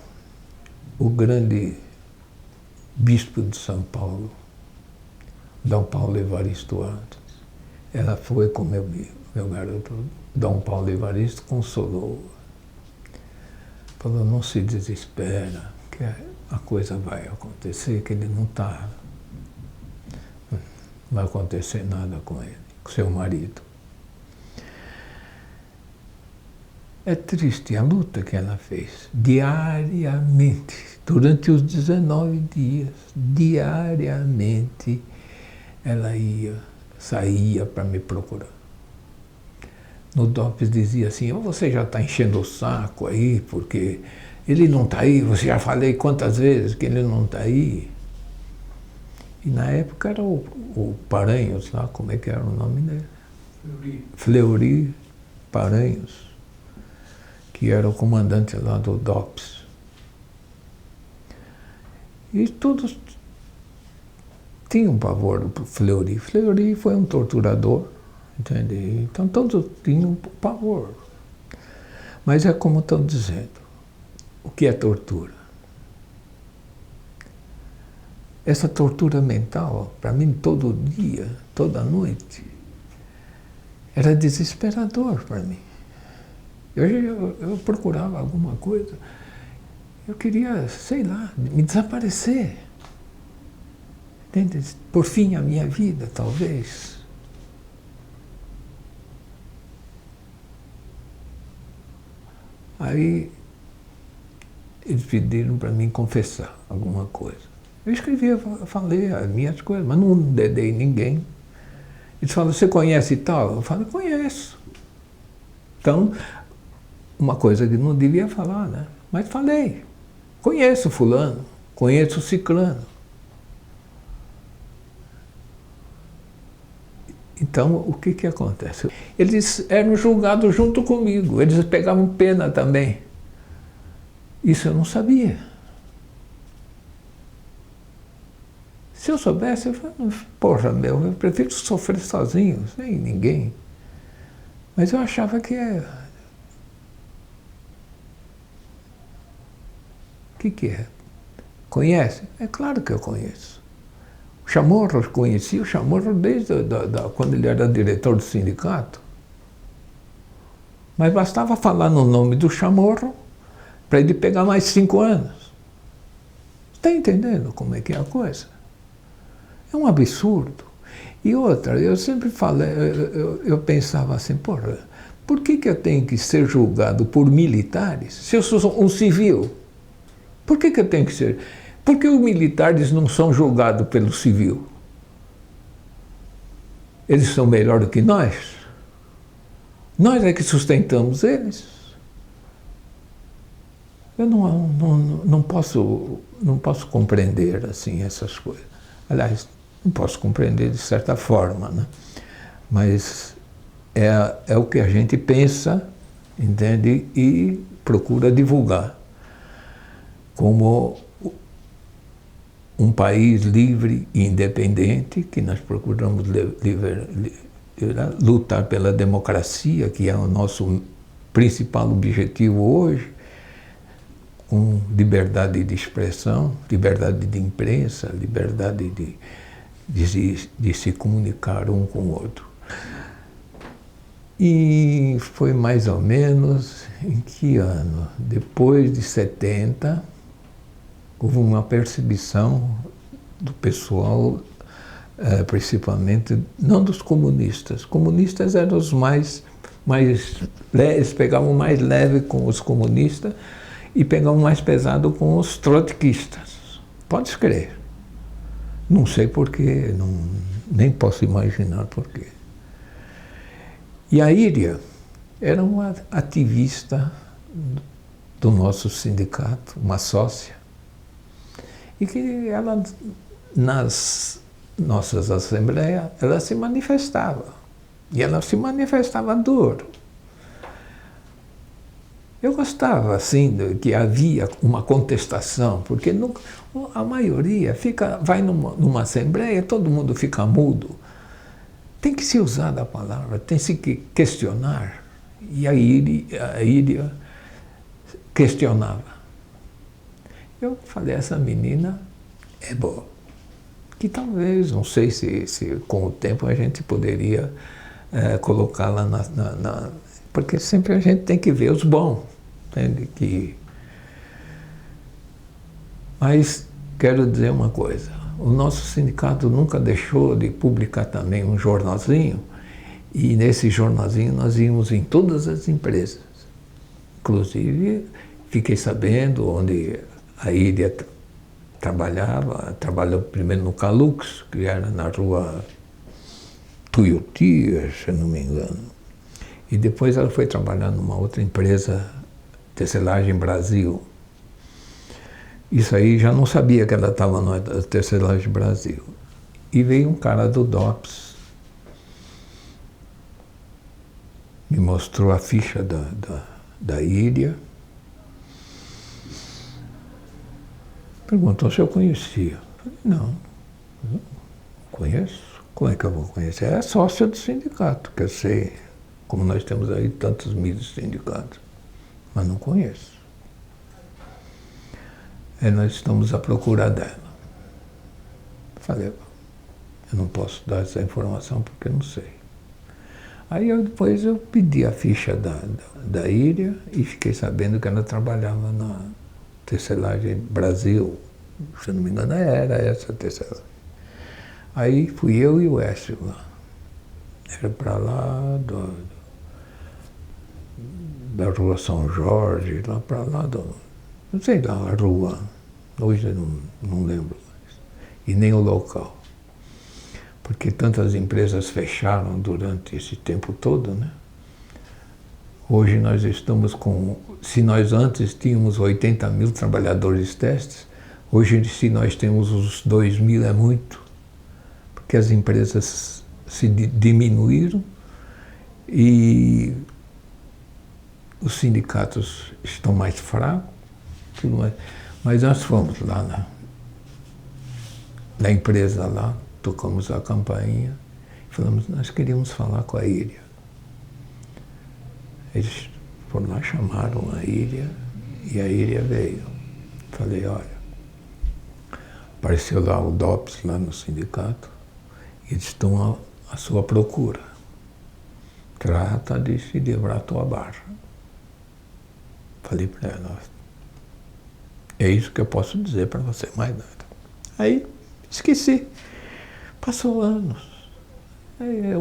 o grande bispo de São Paulo, Dom Paulo Evaristo Artes. Ela foi com meu garoto, Dom Paulo Evaristo, consolou. Falou, não se desespera, que a coisa vai acontecer, que ele não está. Não vai acontecer nada com ele, com seu marido. É triste a luta que ela fez, diariamente, durante os 19 dias, diariamente, ela saía para me procurar. No DOPS dizia assim, você já está enchendo o saco aí, porque ele não está aí, você já falei quantas vezes que ele não está aí. E na época era o Paranhos lá, como é que era o nome dele? Fleury Paranhos, que era o comandante lá do DOPS. E todos tinham pavor do Fleury. Fleury foi um torturador, entende? Então todos tinham pavor. Mas é como estão dizendo, o que é tortura? Essa tortura mental, para mim, todo dia, toda noite, era desesperador para mim. Eu procurava alguma coisa, eu queria, sei lá, me desaparecer. Entende? Por fim, a minha vida, talvez. Aí, eles pediram para mim confessar alguma coisa. Eu escrevi, eu falei as minhas coisas, mas não dedei ninguém. Eles falaram, você conhece tal? Eu falei, conheço. Então, uma coisa que não devia falar, né? Mas falei, conheço fulano, conheço ciclano. Então, o que acontece? Eles eram julgados junto comigo, eles pegavam pena também. Isso eu não sabia. Se eu soubesse, eu falei, porra, eu prefiro sofrer sozinho, sem ninguém. Mas eu achava que O que é? Conhece? É claro que eu conheço. O Chamorro, eu conheci o Chamorro desde quando ele era diretor do sindicato. Mas bastava falar no nome do Chamorro para ele pegar mais 5 anos. Está entendendo como é que é a coisa? É um absurdo. E outra, eu sempre falei, eu pensava assim, porra, por que eu tenho que ser julgado por militares se eu sou um civil? Por que eu tenho que ser? Por que os militares não são julgados pelo civil? Eles são melhor do que nós? Nós é que sustentamos eles. Eu não posso compreender assim essas coisas. Aliás, não posso compreender de certa forma, né? Mas é o que a gente pensa, entende? E procura divulgar como um país livre e independente, que nós procuramos lutar pela democracia, que é o nosso principal objetivo hoje, com liberdade de expressão, liberdade de imprensa, liberdade de se comunicar um com o outro. E foi mais ou menos em que ano? Depois de 70, houve uma perseguição do pessoal, principalmente, não dos comunistas. Os comunistas eram os eles pegavam mais leve com os comunistas e pegavam mais pesado com os trotskistas. Pode crer. Não sei porquê, nem posso imaginar porquê. E a Iria era uma ativista do nosso sindicato, uma sócia, e que ela, nas nossas assembleias, ela se manifestava, e ela se manifestava duro. Eu gostava, assim, que havia uma contestação, porque a maioria vai numa assembleia, todo mundo fica mudo. Tem que se usar da palavra, tem que questionar. E a Iria questionava. Eu falei, essa menina é boa. Que talvez, não sei se com o tempo a gente poderia colocá-la porque sempre a gente tem que ver os bons. Entende? Mas quero dizer uma coisa. O nosso sindicato nunca deixou de publicar também um jornalzinho, e nesse jornalzinho nós íamos em todas as empresas. Inclusive, fiquei sabendo onde a Iria trabalhou primeiro no Calux, que era na rua Tuiuti, se não me engano. E depois ela foi trabalhar numa outra empresa, Tecelagem Brasil. Isso aí já não sabia que ela estava na Tecelagem Brasil. E veio um cara do DOPS, me mostrou a ficha da Iria, perguntou se eu conhecia. Eu falei, não conheço. Como é que eu vou conhecer? É sócia do sindicato, que eu sei, como nós temos aí tantos mil sindicatos, mas não conheço. Nós estamos à procura dela. Falei, eu não posso dar essa informação porque eu não sei. Aí depois eu pedi a ficha da Iria e fiquei sabendo que ela trabalhava na Tecelagem Brasil. Se não me engano, era essa tecelagem. Aí fui eu e o Écio lá. Era para lá da rua São Jorge, lá para lá não sei lá, a rua, hoje eu não lembro mais, e nem o local, porque tantas empresas fecharam durante esse tempo todo, né? Hoje nós estamos se nós antes tínhamos 80 mil trabalhadores testes, hoje se nós temos os 2 mil é muito, porque as empresas se diminuíram e os sindicatos estão mais fracos. Tudo mais. Mas nós fomos lá na empresa lá, tocamos a campainha, falamos, nós queríamos falar com a Iria. Eles foram lá, chamaram a Iria, e a Iria veio. Falei, olha, apareceu lá o DOPS, lá no sindicato, e eles estão à sua procura. Trata de se livrar a tua barra. Falei para ela, é isso que eu posso dizer para você, mais nada. Aí, esqueci. Passou anos. Aí,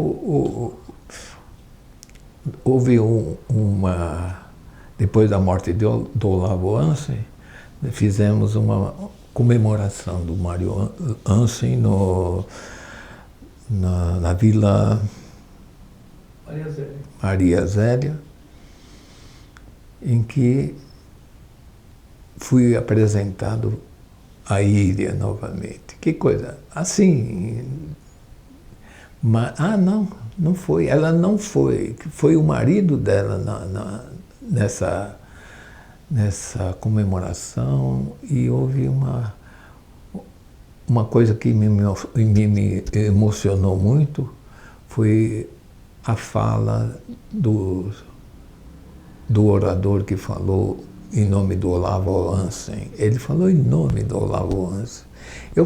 houve depois da morte do Olavo Ansem, fizemos uma comemoração do Mário Ansem na Vila Maria Zélia, em que fui apresentado a Iria novamente. Que coisa, assim, não foi, ela não foi, foi o marido dela nessa comemoração e houve uma coisa que me emocionou muito, foi a fala do orador que falou em nome do Olavo Hansen. Ele falou em nome do Olavo Hansen.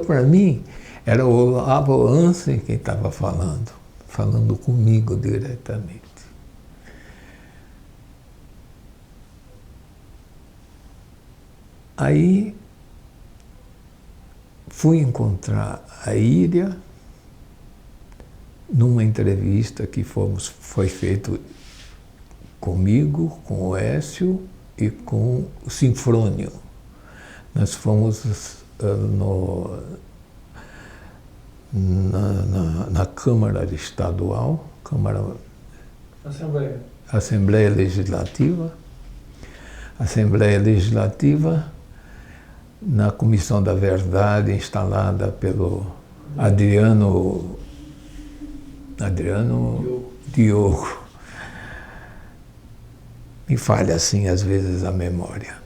Para mim, era o Olavo Hansen quem estava falando comigo diretamente. Aí fui encontrar a Iria numa entrevista que foi feita comigo, com o Écio e com o Sinfrônio. Nós fomos na Câmara Estadual, Assembleia Legislativa, na Comissão da Verdade, instalada pelo Adriano Diogo. Me falha assim às vezes a memória.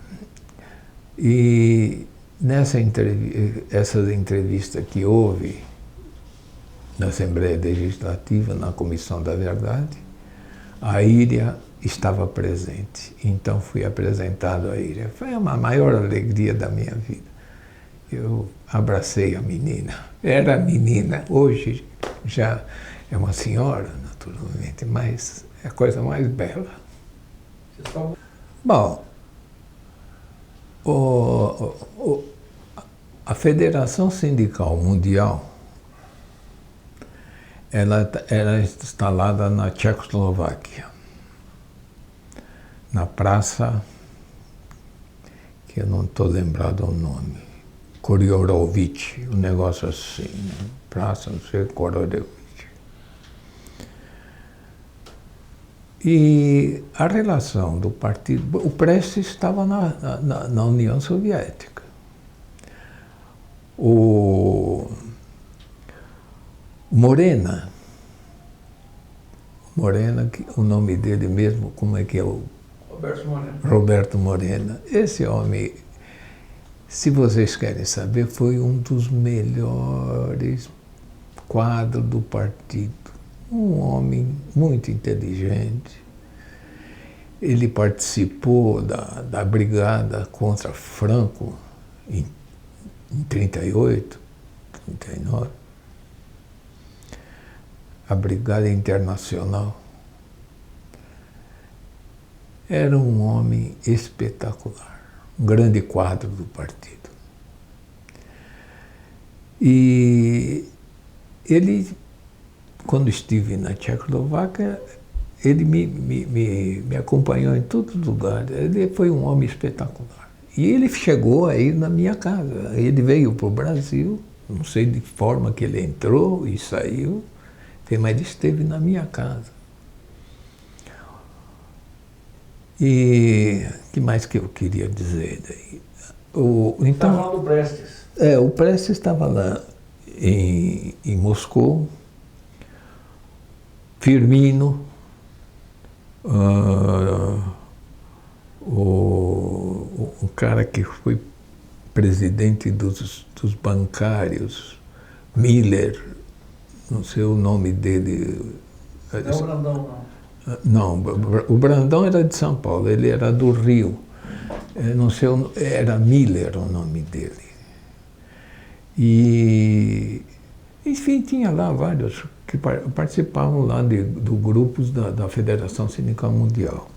E essa entrevista que houve na Assembleia Legislativa, na Comissão da Verdade, a Iria estava presente. Então fui apresentado a Iria. Foi a maior alegria da minha vida. Eu abracei a menina. Era menina, hoje já é uma senhora, naturalmente, mas é a coisa mais bela. Bom, a Federação Sindical Mundial, ela era instalada na Tchecoslováquia, na praça, que eu não estou lembrado o nome, Koriorovich, um negócio assim, né? Praça, não sei, Koriorovich. E a relação do partido, o Prestes estava na União Soviética. O Morena, o nome dele mesmo, como é que é o... Roberto Morena. Esse homem, se vocês querem saber, foi um dos melhores quadros do partido. Um homem muito inteligente. Ele participou da brigada contra Franco em 38, 39. A Brigada Internacional. Era um homem espetacular, um grande quadro do partido. E ele, quando estive na Tchecoslováquia, ele me acompanhou em todos os lugares. Ele foi um homem espetacular. E ele chegou aí na minha casa. Ele veio para o Brasil, não sei de que forma que ele entrou e saiu, mas esteve na minha casa. E o que mais que eu queria dizer daí? Estava lá no Prestes. O Prestes estava lá em Moscou, Firmino, o cara que foi presidente dos bancários, Miller, não sei o nome dele. Não é o Brandão, não. Não, o Brandão era de São Paulo, ele era do Rio. Não sei, era Miller o nome dele. E, enfim, tinha lá vários que participavam lá do grupos da Federação Sindical Mundial.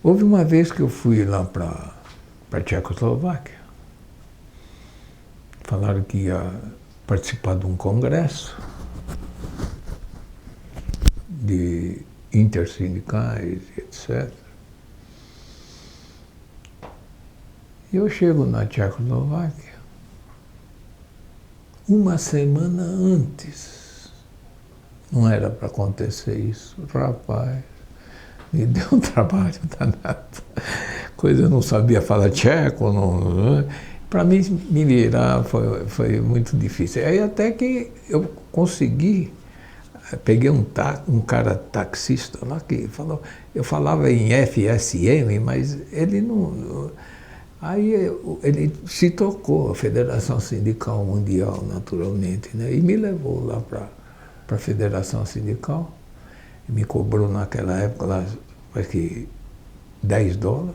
Houve uma vez que eu fui lá para a Tchecoslováquia. Falaram que ia participar de um congresso de intersindicais, etc. E eu chego na Tchecoslováquia uma semana antes. Não era para acontecer isso. Rapaz, me deu um trabalho danado. Coisa eu não sabia falar tcheco. Para mim, me virar foi muito difícil. Aí até que eu consegui peguei um cara taxista lá que falou, eu falava em FSM, mas ele não. Aí ele se tocou, a Federação Sindical Mundial, naturalmente, né? E me levou lá para a Federação Sindical, e me cobrou naquela época lá, acho que $10.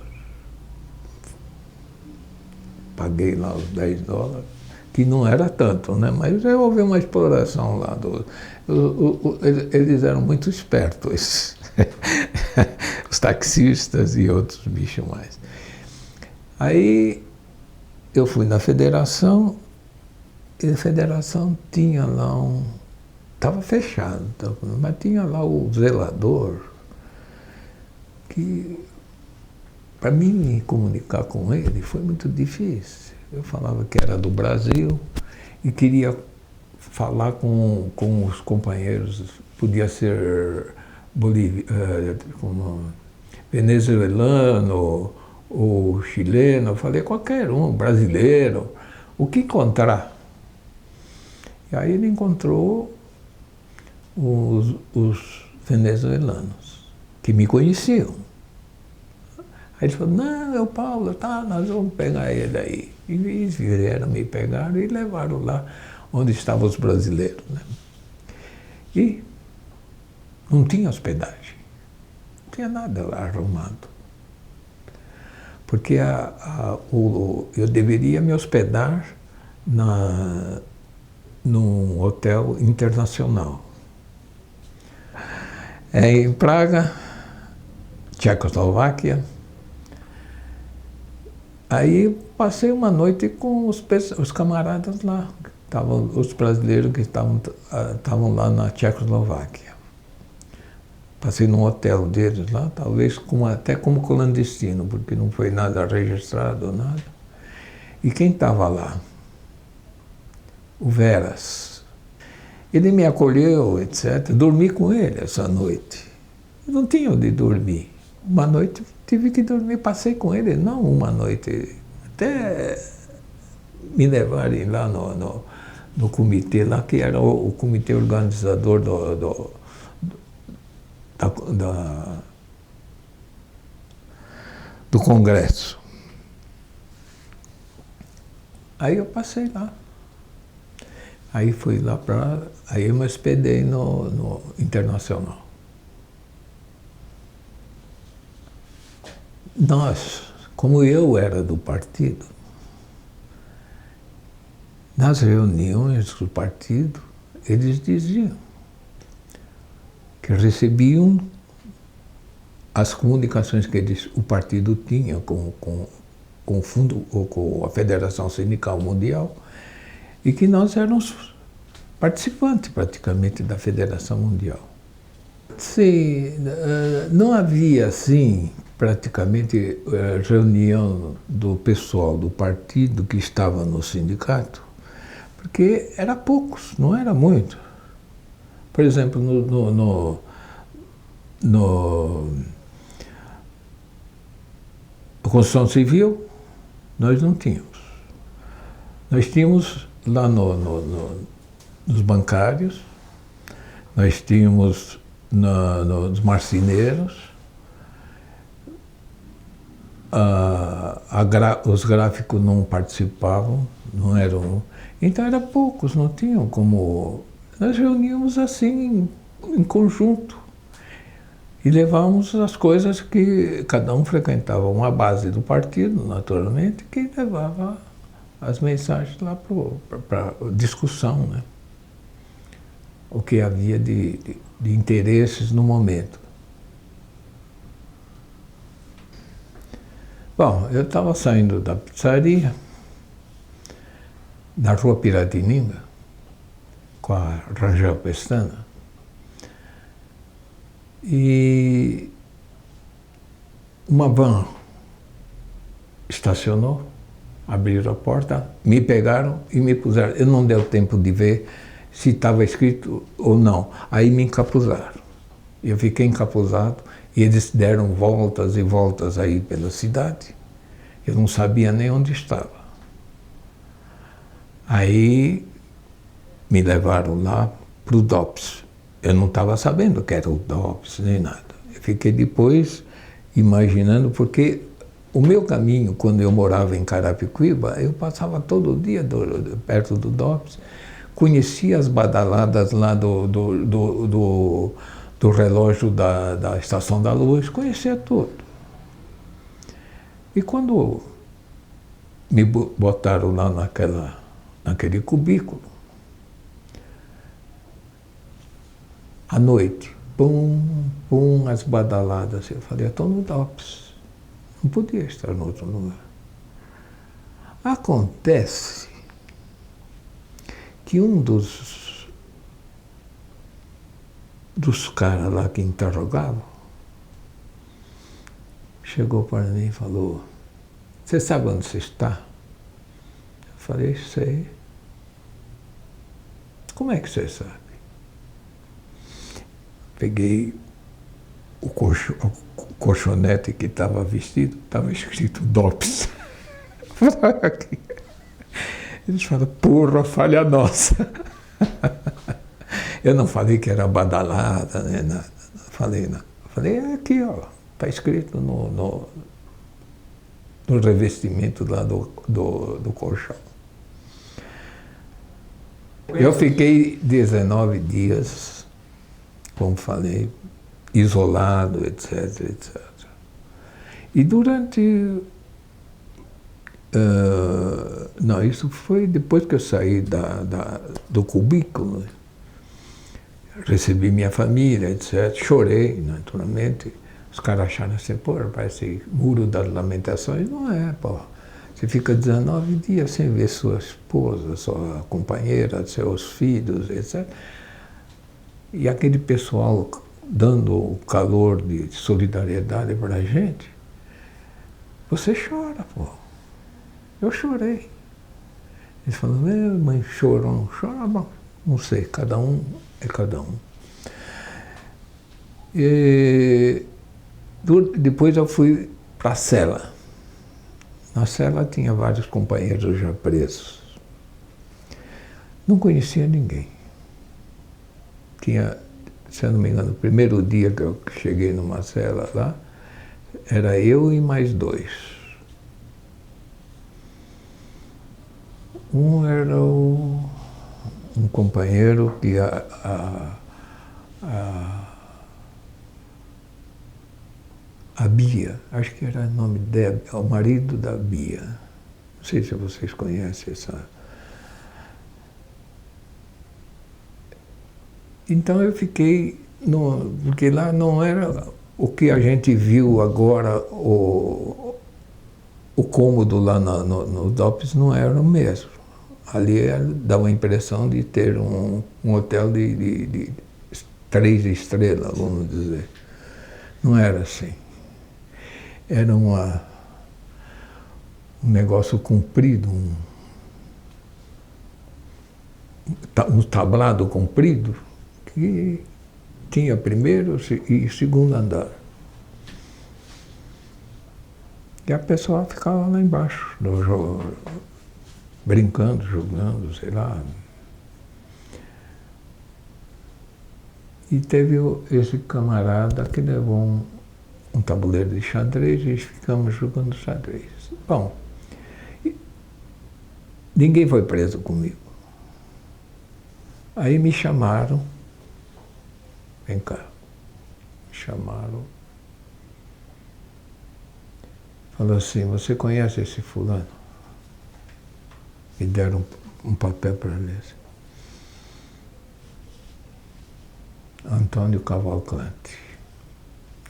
Paguei lá os $10, que não era tanto, né? Mas houve uma exploração lá. Eles eram muito espertos, os taxistas e outros bichos mais. Aí eu fui na federação, e a federação tinha lá estava fechado, mas tinha lá o zelador, que para mim me comunicar com ele foi muito difícil. Eu falava que era do Brasil e queria falar com os companheiros, podia ser venezuelano ou chileno, eu falei qualquer um, brasileiro, o que encontrar. E aí ele encontrou os venezuelanos, que me conheciam. Aí ele falou, não, é o Paulo, tá, nós vamos pegar ele aí. E eles vieram, me pegaram e levaram lá onde estavam os brasileiros, né? E não tinha hospedagem, não tinha nada lá arrumado. Porque eu deveria me hospedar num hotel internacional. Em Praga, Tchecoslováquia. Aí passei uma noite com os camaradas lá, os brasileiros que estavam lá na Tchecoslováquia. Passei num hotel deles lá, talvez até como clandestino, porque não foi nada registrado, nada. E quem estava lá? O Veras. Ele me acolheu, etc. Dormi com ele essa noite. Não tinha onde dormir. Uma noite tive que dormir, passei com ele, não uma noite, até me levarem lá no comitê, lá que era o comitê organizador do Congresso. Aí eu passei lá. Aí fui lá aí eu me hospedei no Internacional. Nós, como eu era do partido, nas reuniões do partido, eles diziam que recebiam as comunicações que o partido tinha com o fundo, ou com a Federação Sindical Mundial, e que nós éramos participantes praticamente da Federação Mundial. Sim, não havia assim praticamente reunião do pessoal do partido que estava no sindicato, porque era poucos, não era muito. Por exemplo, no Construção Civil, nós não tínhamos. Nós tínhamos lá nos bancários, nós tínhamos nos marceneiros, os gráficos não participavam, não eram. Então eram poucos, não tinham como. Nós reuníamos assim em conjunto e levávamos as coisas que cada um frequentava uma base do partido, naturalmente, que levava as mensagens lá para discussão, né? O que havia de interesses no momento. Bom, eu estava saindo da pizzaria, na rua Piratininga, com a Rangel Pestana, e uma van estacionou, abriram a porta, me pegaram e me puseram. Eu não deu tempo de ver se estava escrito ou não. Aí me encapuzaram. Eu fiquei encapuzado e eles deram voltas e voltas aí pela cidade. Eu não sabia nem onde estava. Aí me levaram lá para o DOPS. eu não estava sabendo que era o DOPS nem nada. Eu fiquei depois imaginando, porque o meu caminho, quando eu morava em Carapicuíba, eu passava todo dia perto do DOPS, conhecia as badaladas lá do relógio da Estação da Luz, conhecia tudo. E quando me botaram lá naquele cubículo, à noite, pum, pum, as badaladas. Eu falei, eu estou no DOPS. Não podia estar em outro lugar. Acontece que um dos caras lá que interrogavam chegou para mim e falou, você sabe onde você está? Eu falei, sei. Como é que você sabe? Peguei o colchonete que estava vestido, estava escrito DOPS. Eles falam, porra, falha nossa. Eu não falei que era badalada, nem nada. Não falei nada. Falei, é aqui, ó, está escrito no revestimento lá do colchão. Eu fiquei 19 dias, como falei, isolado, etc, etc. E durante... não, isso foi depois que eu saí do cubículo. Recebi minha família, etc. Chorei, naturalmente. Os caras acharam assim, pô, parece muro das lamentações. Não é, pô. Você fica 19 dias sem ver sua esposa, sua companheira, seus filhos, etc. E aquele pessoal dando o calor de solidariedade para a gente, você chora, pô. Eu chorei. Eles falaram, mãe, chorou, chora, bom, não sei, cada um é cada um. E depois eu fui para a cela. Na cela tinha vários companheiros já presos. Não conhecia ninguém. Tinha, se eu não me engano, o primeiro dia que eu cheguei numa cela lá, era eu e mais dois. Um era um companheiro que a Bia, acho que era o nome dela, é o marido da Bia. Não sei se vocês conhecem essa. Então eu fiquei, porque lá não era o que a gente viu agora, o cômodo lá no DOPS não era o mesmo. Ali dava a impressão de ter um hotel de 3 estrelas, vamos dizer. Não era assim. Era um negócio comprido, um tablado comprido, que tinha primeiro e segundo andar. E a pessoa ficava lá embaixo, brincando, jogando, sei lá. E teve esse camarada que levou um tabuleiro de xadrez e ficamos jogando xadrez. Bom, ninguém foi preso comigo. Aí me chamaram, vem cá, me chamaram, falou assim, você conhece esse fulano? Me deram um papel para ler. Antônio Cavalcante.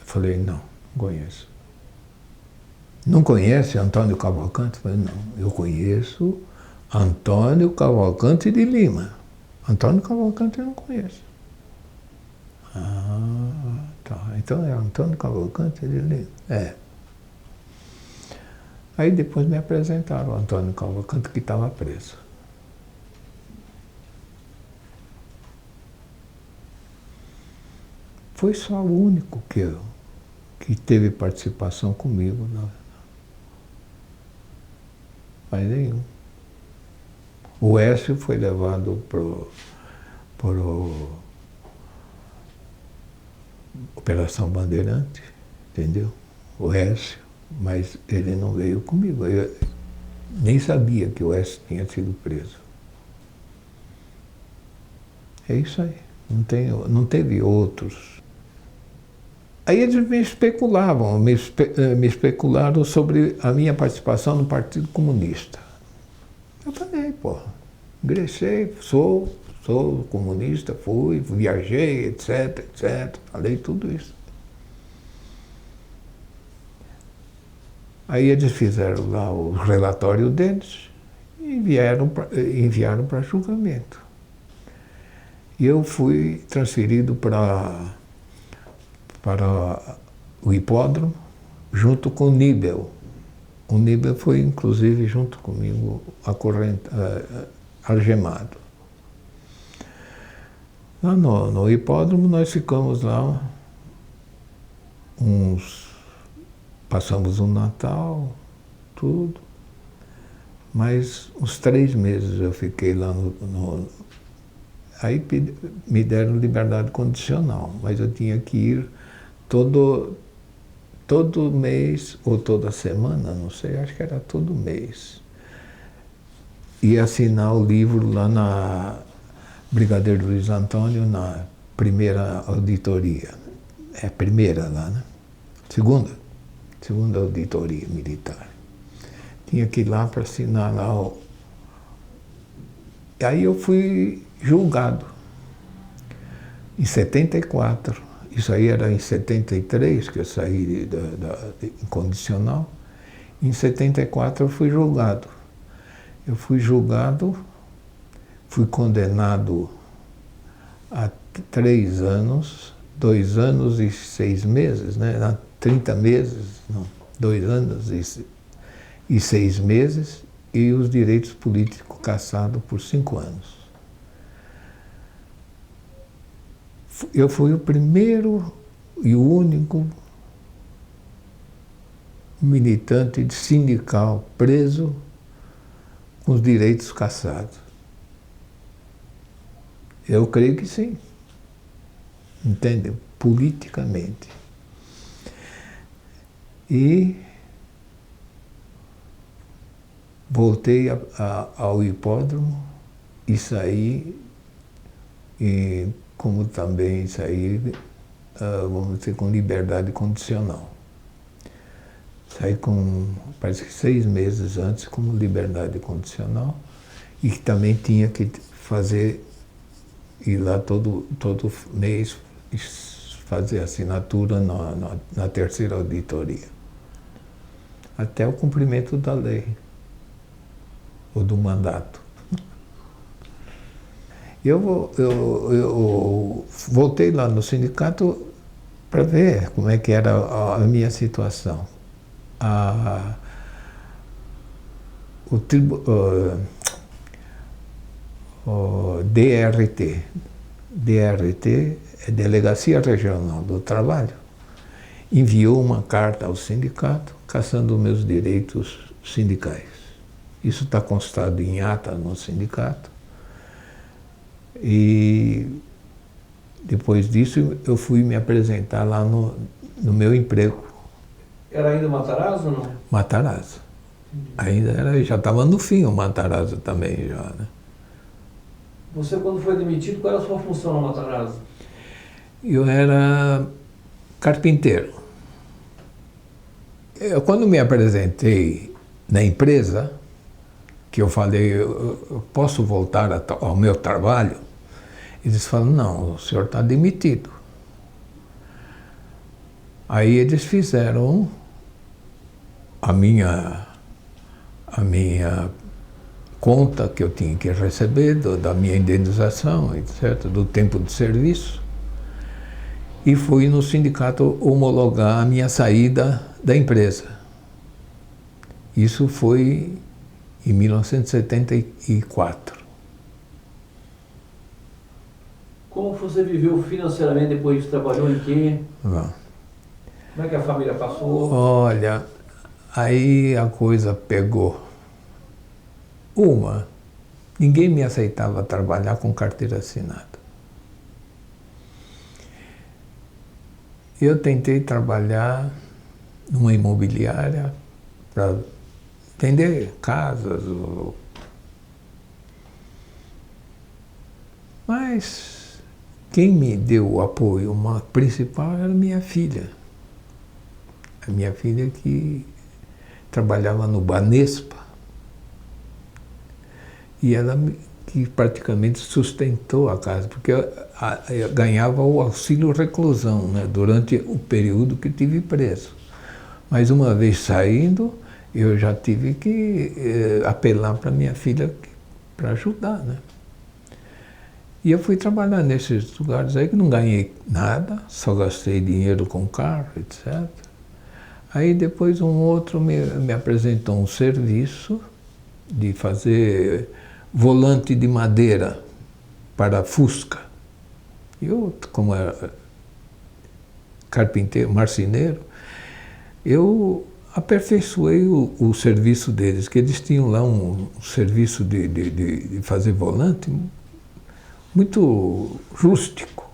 Eu falei, não conheço. Não conhece Antônio Cavalcante? Eu falei, não, eu conheço Antônio Cavalcante de Lima. Antônio Cavalcante eu não conheço. Ah, tá. Então é Antônio Cavalcante de Lima? É. Aí depois me apresentaram o Antônio Cavalcante, que estava preso. Foi só o único que teve participação comigo. Não. Mas nenhum. O Écio foi levado pro Operação Bandeirante, entendeu? O Écio, mas ele não veio comigo. Eu nem sabia que o Écio tinha sido preso. É isso aí. Não teve outros. Aí eles me especulavam, me especularam sobre a minha participação no Partido Comunista. Eu falei, pô, ingressei, sou comunista, viajei, etc, etc. Falei tudo isso. Aí eles fizeram lá o relatório deles e enviaram para julgamento. E eu fui transferido para o hipódromo, junto com o Nibel. O Nibel foi, inclusive, junto comigo, algemado. Lá no hipódromo, nós ficamos lá passamos o Natal, tudo, mas uns 3 meses eu fiquei lá Aí me deram liberdade condicional, mas eu tinha que ir todo mês, ou toda semana, não sei, acho que era todo mês. E assinar o livro lá na Brigadeiro Luiz Antônio, na primeira auditoria. É a primeira lá, né? Segunda auditoria militar. Tinha que ir lá para assinar lá. E aí eu fui julgado. Em 74. Isso aí era em 73, que eu saí da incondicional. Em 74 eu fui julgado. Eu fui julgado, fui condenado a 3 anos, 2 anos e 6 meses, né? 30 meses, não, 2 anos e 6 meses, e os direitos políticos cassados por 5 anos. Eu fui o primeiro e o único militante sindical preso com os direitos cassados. Eu creio que sim. Entende? Politicamente. E voltei ao hipódromo e saí, e como também saí, vamos dizer, com liberdade condicional. Saí parece que 6 meses antes, com liberdade condicional, e que também tinha que ir lá todo mês fazer assinatura na terceira auditoria. Até o cumprimento da lei, ou do mandato. Eu voltei lá no sindicato para ver como é que era a minha situação. O DRT é Delegacia Regional do Trabalho, enviou uma carta ao sindicato cassando meus direitos sindicais. Isso está constado em ata no sindicato. E depois disso eu fui me apresentar lá no meu emprego. Era ainda Matarazzo ou não? Matarazzo. Ainda já estava no fim o Matarazzo também já, né? Você, quando foi demitido, qual era a sua função no Matarazzo? Eu era carpinteiro. Quando me apresentei na empresa, que eu falei, eu posso voltar ao meu trabalho? Eles falaram, não, o senhor está demitido. Aí eles fizeram a minha conta que eu tinha que receber, da minha indenização, etc., do tempo de serviço, e fui no sindicato homologar a minha saída da empresa. Isso foi em 1974. Como você viveu financeiramente depois disso? Trabalhou em quê? Não. Como é que a família passou? Olha, aí a coisa pegou. Ninguém me aceitava trabalhar com carteira assinada. eu tentei trabalhar numa imobiliária para vender casas. Mas quem me deu o apoio principal era minha filha. A minha filha que trabalhava no Banespa. E ela que praticamente sustentou a casa, porque eu ganhava o auxílio reclusão, né, durante o período que tive preso. Mas uma vez saindo, eu já tive que apelar para minha filha para ajudar, né? E eu fui trabalhar nesses lugares aí que não ganhei nada, só gastei dinheiro com carro, etc. Aí depois um outro me apresentou um serviço de fazer volante de madeira para Fusca. Eu, como era carpinteiro, marceneiro, eu aperfeiçoei o serviço deles, que eles tinham lá um serviço de fazer volante muito rústico.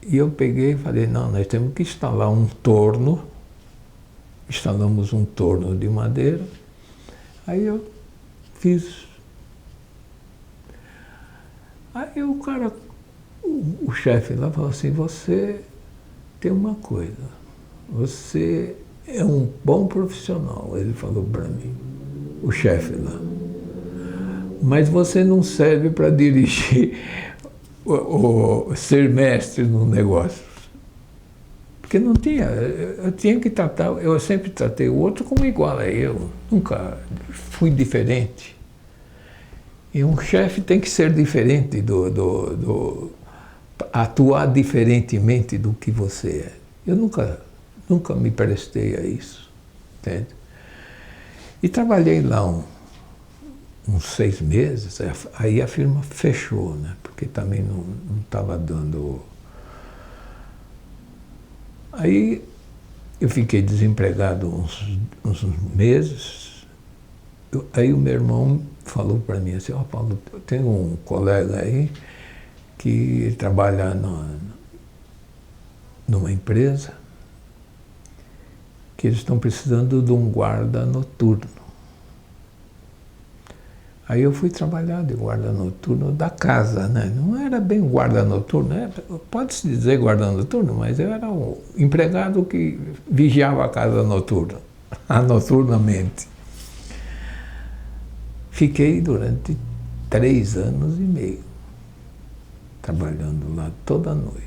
E eu peguei e falei, não, nós temos que instalar um torno. Instalamos um torno de madeira. Aí eu fiz. Aí o cara, o chefe lá falou assim, você tem uma coisa, você é um bom profissional, ele falou para mim, o chefe lá. Mas você não serve para dirigir ser mestre no negócio. Porque não tinha, eu tinha que tratar, eu sempre tratei o outro como igual a eu, nunca fui diferente. E um chefe tem que ser diferente atuar diferentemente do que você é. Eu nunca me prestei a isso, entende? E trabalhei lá uns 6 meses, aí a firma fechou, né? Porque também não estava dando. Aí eu fiquei desempregado uns meses, aí o meu irmão falou para mim assim, ó, Paulo, eu tenho um colega aí que trabalha numa empresa que eles estão precisando de um guarda noturno. Aí eu fui trabalhar de guarda noturno da casa, né? Não era bem guarda noturno, né? Pode-se dizer guarda noturno, mas eu era um empregado que vigiava a casa noturna, noturnamente. Fiquei durante 3 anos e meio, trabalhando lá toda noite.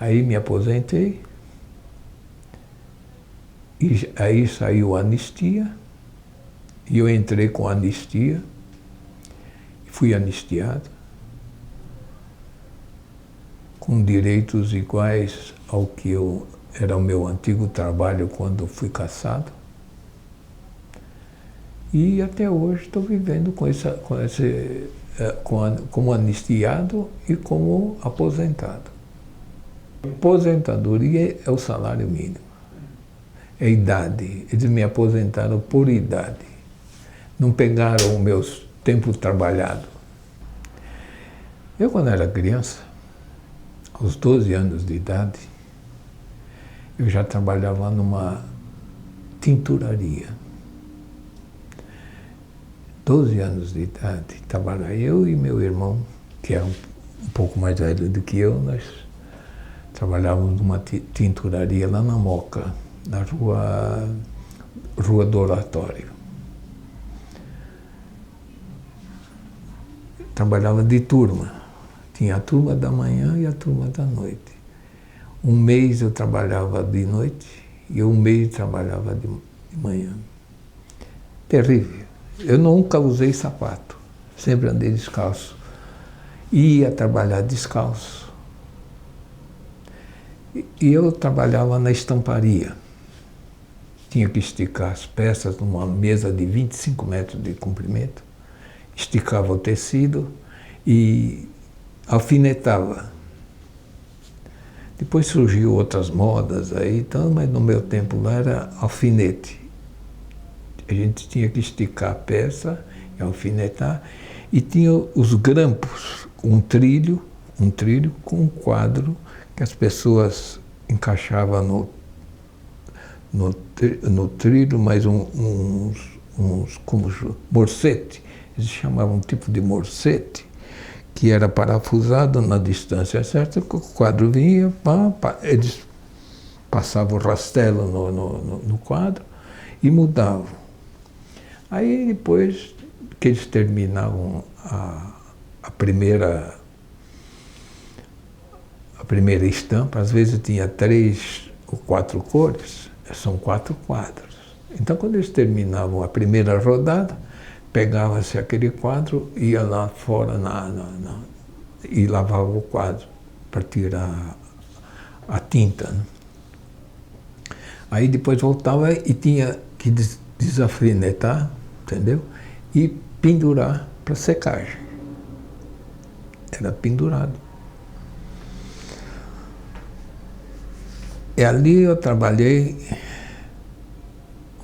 Aí me aposentei, e aí saiu a anistia, e eu entrei com anistia, fui anistiado, com direitos iguais ao que era o meu antigo trabalho quando fui cassado. E até hoje estou vivendo como anistiado e como aposentado. Aposentadoria é o salário mínimo, é idade. Eles me aposentaram por idade. Não pegaram o meu tempo trabalhado. Eu, quando era criança, aos 12 anos de idade, eu já trabalhava numa tinturaria. 12 anos de idade, trabalhava eu e meu irmão, que era um pouco mais velho do que eu, nós trabalhávamos numa tinturaria lá na Moca, na Rua do Oratório. Trabalhava de turma. Tinha a turma da manhã e a turma da noite. Um mês eu trabalhava de noite e um mês trabalhava de manhã. Terrível. Eu nunca usei sapato. Sempre andei descalço. Ia trabalhar descalço. E eu trabalhava na estamparia. Tinha que esticar as peças numa mesa de 25 metros de comprimento. Esticava o tecido e alfinetava. Depois surgiu outras modas aí, então, mas no meu tempo lá era alfinete. A gente tinha que esticar a peça e alfinetar, e tinha os grampos, um trilho um trilho com um quadro que as pessoas encaixavam no trilho, mas uns como morcete, eles chamavam um tipo de morcete, que era parafusado na distância certa, o quadro vinha, eles passavam o rastelo no quadro e mudavam. Aí depois que eles terminavam a primeira estampa, às vezes tinha 3 ou 4 cores, são 4 quadros. Então quando eles terminavam a primeira rodada, pegava-se aquele quadro, ia lá fora e lavava o quadro para tirar a tinta, né? Aí depois voltava e tinha que desafinetar, entendeu? E pendurar para secagem. Era pendurado. E ali eu trabalhei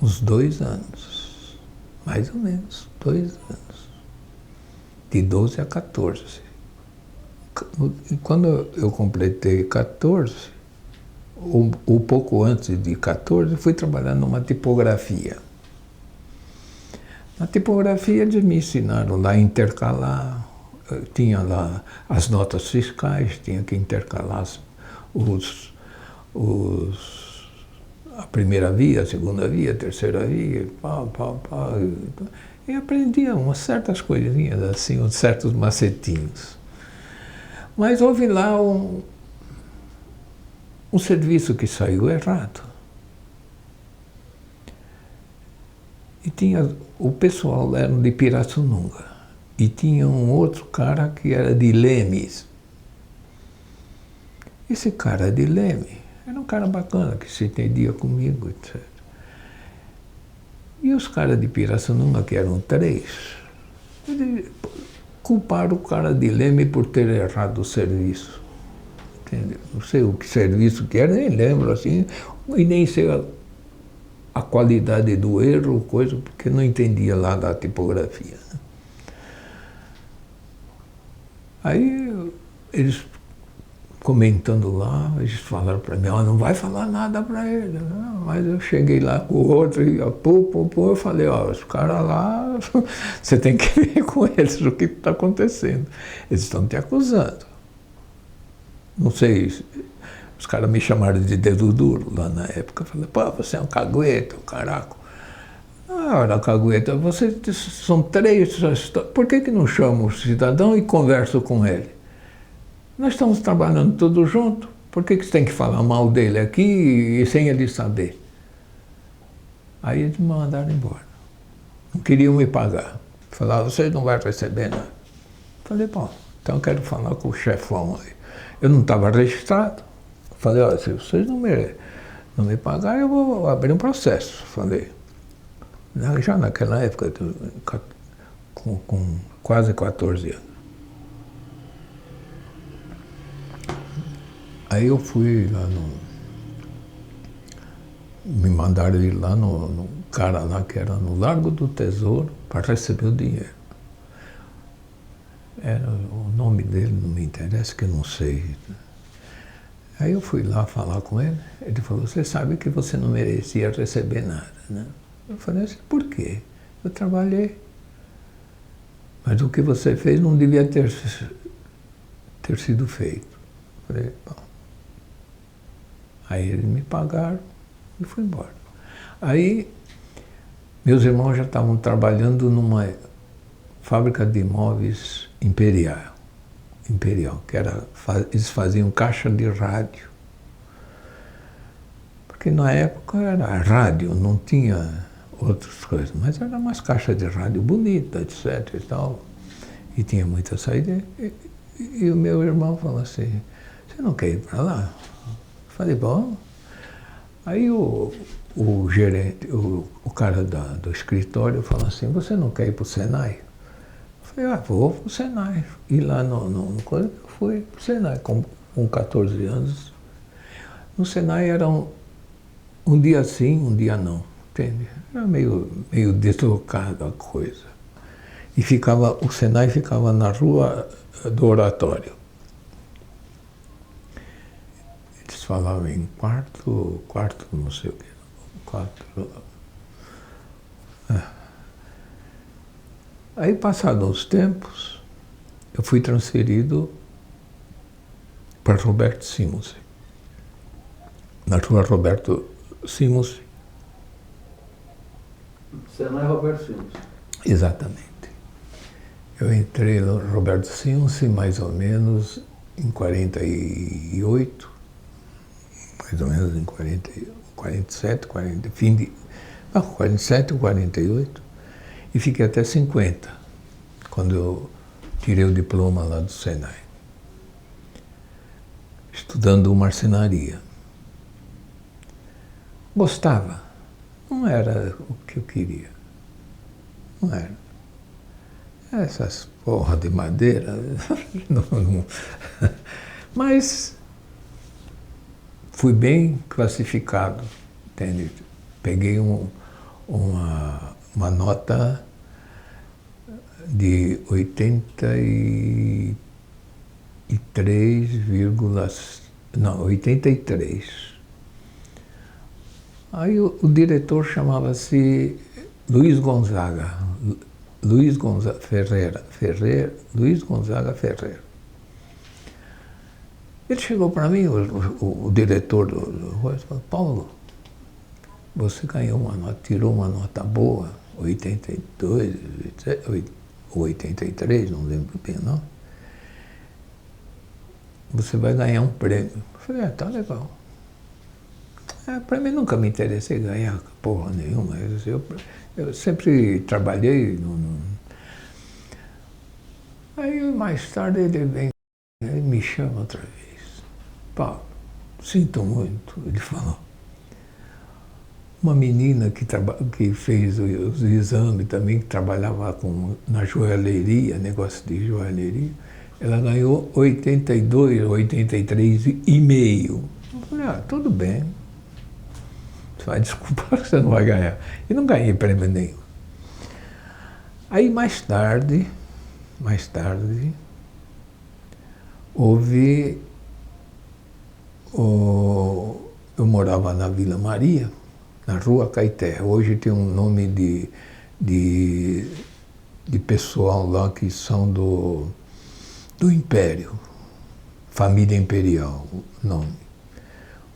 uns 2 anos, mais ou menos, 2 anos, de 12 a 14. E quando eu completei 14, ou pouco antes de 14, fui trabalhar numa tipografia. Na tipografia eles me ensinaram lá a intercalar, tinha lá as notas fiscais, tinha que intercalar a primeira via, a segunda via, a terceira via, e aprendia umas certas coisinhas, assim, uns certos macetinhos. Mas houve lá um serviço que saiu errado. E tinha, o pessoal era de Pirassununga, e tinha um outro cara que era de Lemes. Esse cara de Leme era um cara bacana, que se entendia comigo, etc. E os caras de Pirassununga, que eram 3, eles culparam o cara de Leme por ter errado o serviço. Entendeu? Não sei o que serviço que era, nem lembro assim, e nem sei a qualidade do erro, coisa, porque não entendia lá da tipografia. Aí eles comentando lá, eles falaram para mim, não vai falar nada para ele. Não. Mas eu cheguei lá com o outro e eu falei, os caras lá, você tem que ver com eles o que está acontecendo. Eles estão te acusando. Não sei, os caras me chamaram de dedo duro lá na época. Eu falei, você é um cagueta, um caraco. Era cagueta, vocês são 3, por que não chamam o cidadão e conversam com ele? Nós estamos trabalhando todos juntos, por que você tem que falar mal dele aqui e sem ele saber? Aí eles me mandaram embora. Não queriam me pagar. Falaram, vocês não vão receber nada. Falei, bom, então eu quero falar com o chefão aí. Eu não estava registrado. Falei, se vocês não me pagarem, eu vou abrir um processo. Falei, já naquela época, com quase 14 anos. Aí eu fui lá me mandaram ir lá no cara lá que era no Largo do Tesouro para receber o dinheiro. O nome dele não me interessa, que eu não sei. Aí eu fui lá falar com ele, ele falou, você sabe que você não merecia receber nada, né? Eu falei assim, por quê? Eu trabalhei. Mas o que você fez não devia ter sido feito. Eu falei, bom. Aí eles me pagaram e fui embora. Aí meus irmãos já estavam trabalhando numa fábrica de imóveis imperial, que era, eles faziam caixa de rádio. Porque na época era rádio, não tinha outras coisas, mas era umas caixas de rádio bonitas, etc. e tal. E tinha muita saída. E o meu irmão falou assim, você não quer ir para lá? Falei, bom. Aí o gerente, o cara do escritório falou assim, você não quer ir para o Senai? Eu falei, vou para o Senai. E lá no coisa, eu fui para o Senai com 14 anos. No Senai era um dia sim, um dia não, entende? Era meio deslocado a coisa. E o Senai ficava na rua do Oratório. falavam em quarto não sei o quê. Quatro. Aí, passados os tempos, eu fui transferido para Roberto Simons, na rua Roberto Simons. Você não é Roberto Simons? Exatamente. Eu entrei no Roberto Simons mais ou menos em 48, mais ou menos em 47, 40, fim de... 47 ou 48, e fiquei até 50, quando eu tirei o diploma lá do Senai, estudando marcenaria. Gostava, não era o que eu queria, não era. Essas porra de madeira, mas fui bem classificado, entende? Peguei uma nota de 83, 83. Aí o diretor chamava-se Luiz Gonzaga Ferreira. Ele chegou para mim, o diretor do falou: Paulo, você ganhou uma nota, tirou uma nota boa, 82, ou 83, não lembro bem, não. Você vai ganhar um prêmio. Eu falei, tá legal. Para mim nunca me interessei em ganhar porra nenhuma. Eu sempre trabalhei. Aí mais tarde ele vem, ele me chama outra vez. Paulo, sinto muito, ele falou. Uma menina que fez os exames também, que trabalhava na joalheria, negócio de joalheria, ela ganhou 82, 83,5. Eu falei, tudo bem. Você vai desculpar que você não vai ganhar. E não ganhei prêmio nenhum. Aí mais tarde, houve... eu morava na Vila Maria, na Rua Caeté. Hoje tem um nome de pessoal lá que são do Império, família imperial, o nome,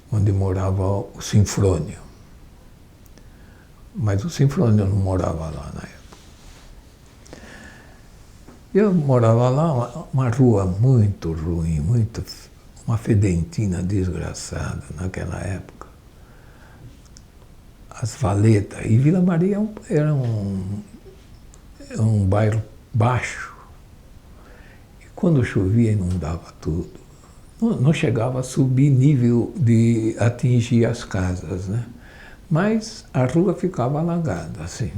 onde morava o Sinfrônio. Mas o Sinfrônio não morava lá na época. Eu morava lá, uma rua muito ruim, uma fedentina desgraçada naquela época. As valetas. E Vila Maria era um bairro baixo. E quando chovia inundava tudo. Não chegava a subir nível de atingir as casas, né? Mas a rua ficava alagada, assim.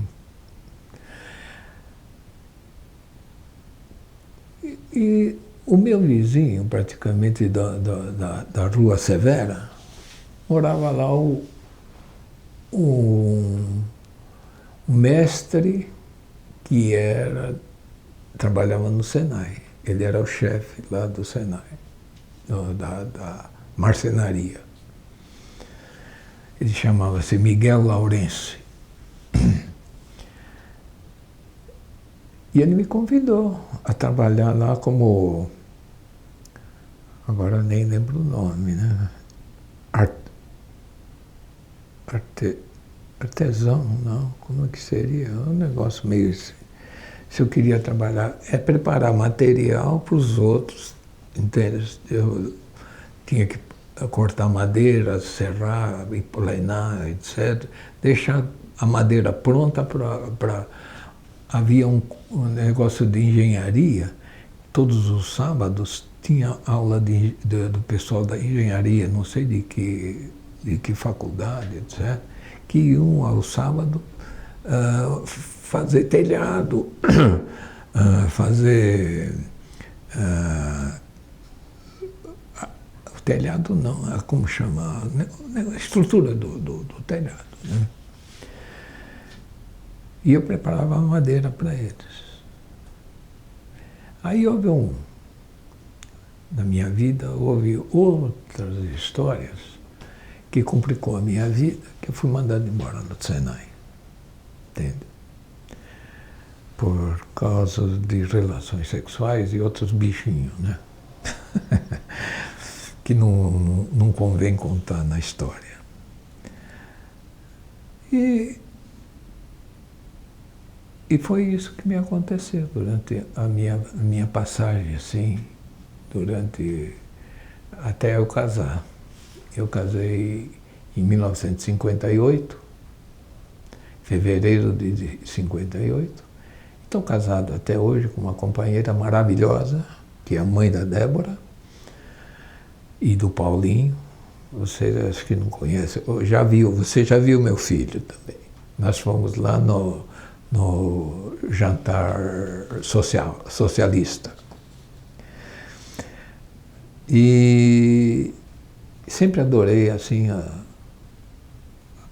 E o meu vizinho, praticamente da Rua Severa, morava lá um mestre que trabalhava no Senai. Ele era o chefe lá do Senai, da marcenaria. Ele chamava-se Miguel Laurence. E ele me convidou a trabalhar lá como... Agora nem lembro o nome, né? Artesão, não? Como é que seria? Um negócio meio assim. Se eu queria trabalhar, preparar material para os outros, entende? Eu tinha que cortar madeira, serrar, empoleinar, etc. Deixar a madeira pronta para... Havia um negócio de engenharia, todos os sábados tinha aula do pessoal da engenharia, não sei de que faculdade, etc., que iam ao sábado fazer telhado, fazer... o telhado não, como chama? A estrutura do telhado, né? E eu preparava a madeira para eles. Aí houve na minha vida, houve outras histórias que complicou a minha vida, que eu fui mandado embora do Senai, entende? Por causa de relações sexuais e outros bichinhos, né? Que não convém contar na história. E foi isso que me aconteceu durante a minha passagem, assim, até eu casar. Eu casei em 1958, fevereiro de 58. Estou casado até hoje com uma companheira maravilhosa, que é a mãe da Débora e do Paulinho. Você acho que não conhece, você já viu meu filho também. Nós fomos lá no jantar socialista. E sempre adorei assim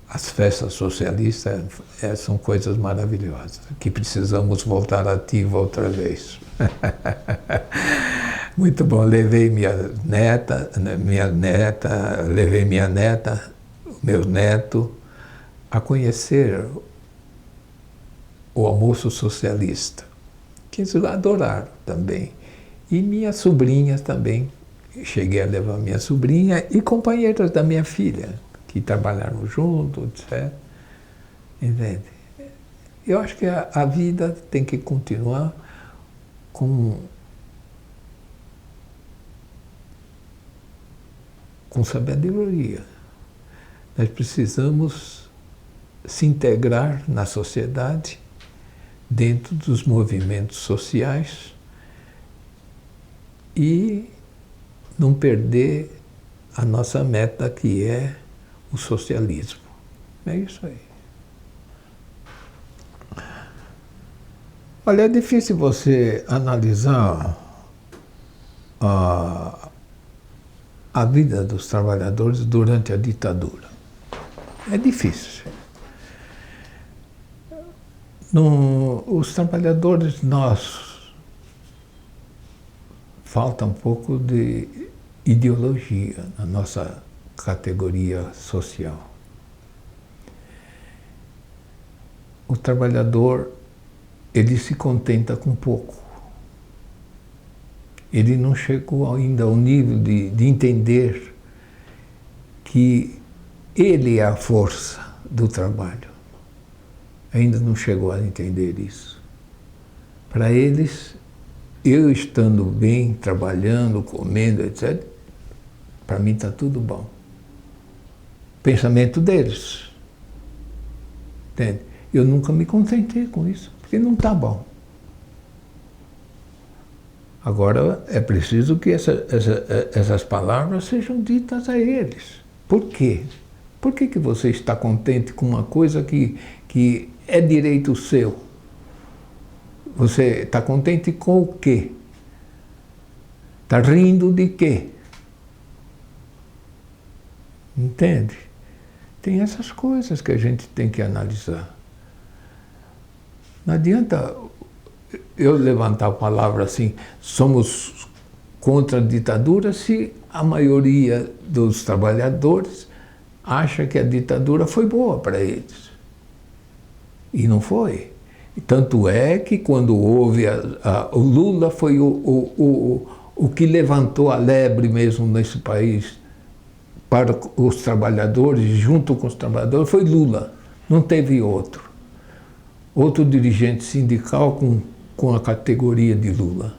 as festas socialistas, são coisas maravilhosas, que precisamos voltar ativa outra vez. Muito bom, levei minha neta, meu neto, a conhecer o almoço socialista, que eles adoraram também. E minhas sobrinhas também, cheguei a levar minha sobrinha e companheiras da minha filha, que trabalharam junto, etc. Entende? Eu acho que a vida tem que continuar com sabedoria. Nós precisamos se integrar na sociedade, dentro dos movimentos sociais e não perder a nossa meta, que é o socialismo. É isso aí. Olha, é difícil você analisar a vida dos trabalhadores durante a ditadura. É difícil. Os trabalhadores, falta um pouco de ideologia na nossa categoria social. O trabalhador, ele se contenta com pouco. Ele não chegou ainda ao nível de entender que ele é a força do trabalho. Ainda não chegou a entender isso. Para eles, eu estando bem, trabalhando, comendo, etc., para mim está tudo bom. Pensamento deles. Entende? Eu nunca me contentei com isso, porque não está bom. Agora, é preciso que essas palavras sejam ditas a eles. Por quê? Por que você está contente com uma coisa que é direito seu? Você está contente com o quê? Está rindo de quê? Entende? Tem essas coisas que a gente tem que analisar. Não adianta eu levantar a palavra assim, somos contra a ditadura, se a maioria dos trabalhadores acha que a ditadura foi boa para eles. E não foi. E tanto é que quando houve o Lula foi o que levantou a lebre mesmo nesse país para os trabalhadores, junto com os trabalhadores, foi Lula. Não teve outro. Outro dirigente sindical com a categoria de Lula.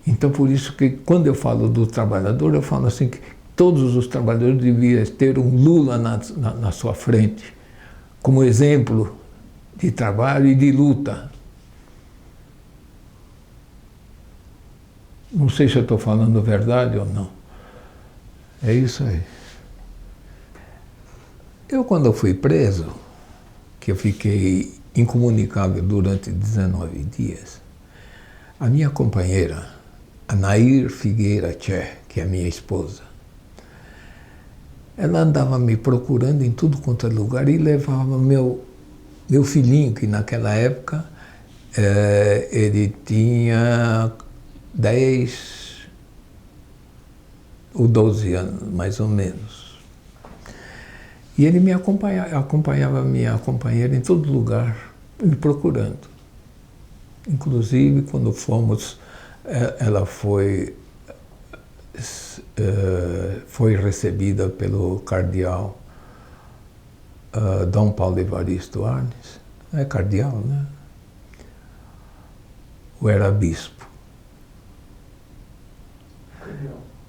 Então, por isso que quando eu falo do trabalhador, eu falo assim que todos os trabalhadores deviam ter um Lula na sua frente, como exemplo de trabalho e de luta. Não sei se eu estou falando verdade ou não. É isso aí. Eu, quando eu fui preso, que eu fiquei incomunicável durante 19 dias, a minha companheira, a Nair Figueira Tché, que é a minha esposa, ela andava me procurando em tudo quanto é lugar e levava meu filhinho, que naquela época ele tinha 10 ou 12 anos, mais ou menos. E ele me acompanhava minha companheira em todo lugar, me procurando. Inclusive, quando fomos, ela foi recebida pelo cardeal Dom Paulo Evaristo Arnes. É cardeal, né? Ou era bispo?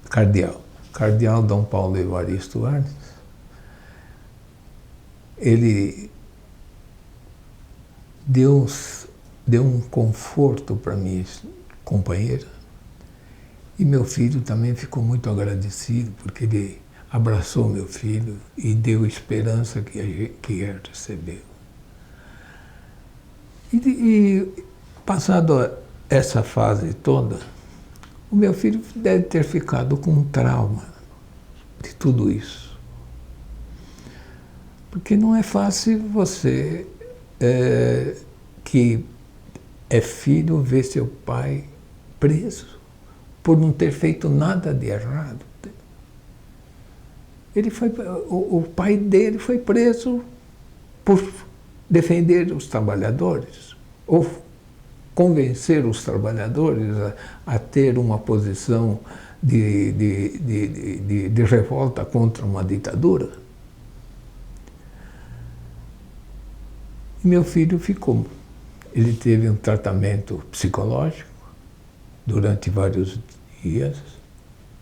Cardeal Dom Paulo Evaristo Arnes. Ele deu um conforto para minha companheira, e meu filho também ficou muito agradecido, porque ele abraçou meu filho e deu esperança que recebeu. E passado essa fase toda, o meu filho deve ter ficado com um trauma de tudo isso. Porque não é fácil você, que é filho, ver seu pai preso por não ter feito nada de errado. O pai dele foi preso por defender os trabalhadores, ou convencer os trabalhadores a ter uma posição de revolta contra uma ditadura. E meu filho ficou. Ele teve um tratamento psicológico durante vários dias,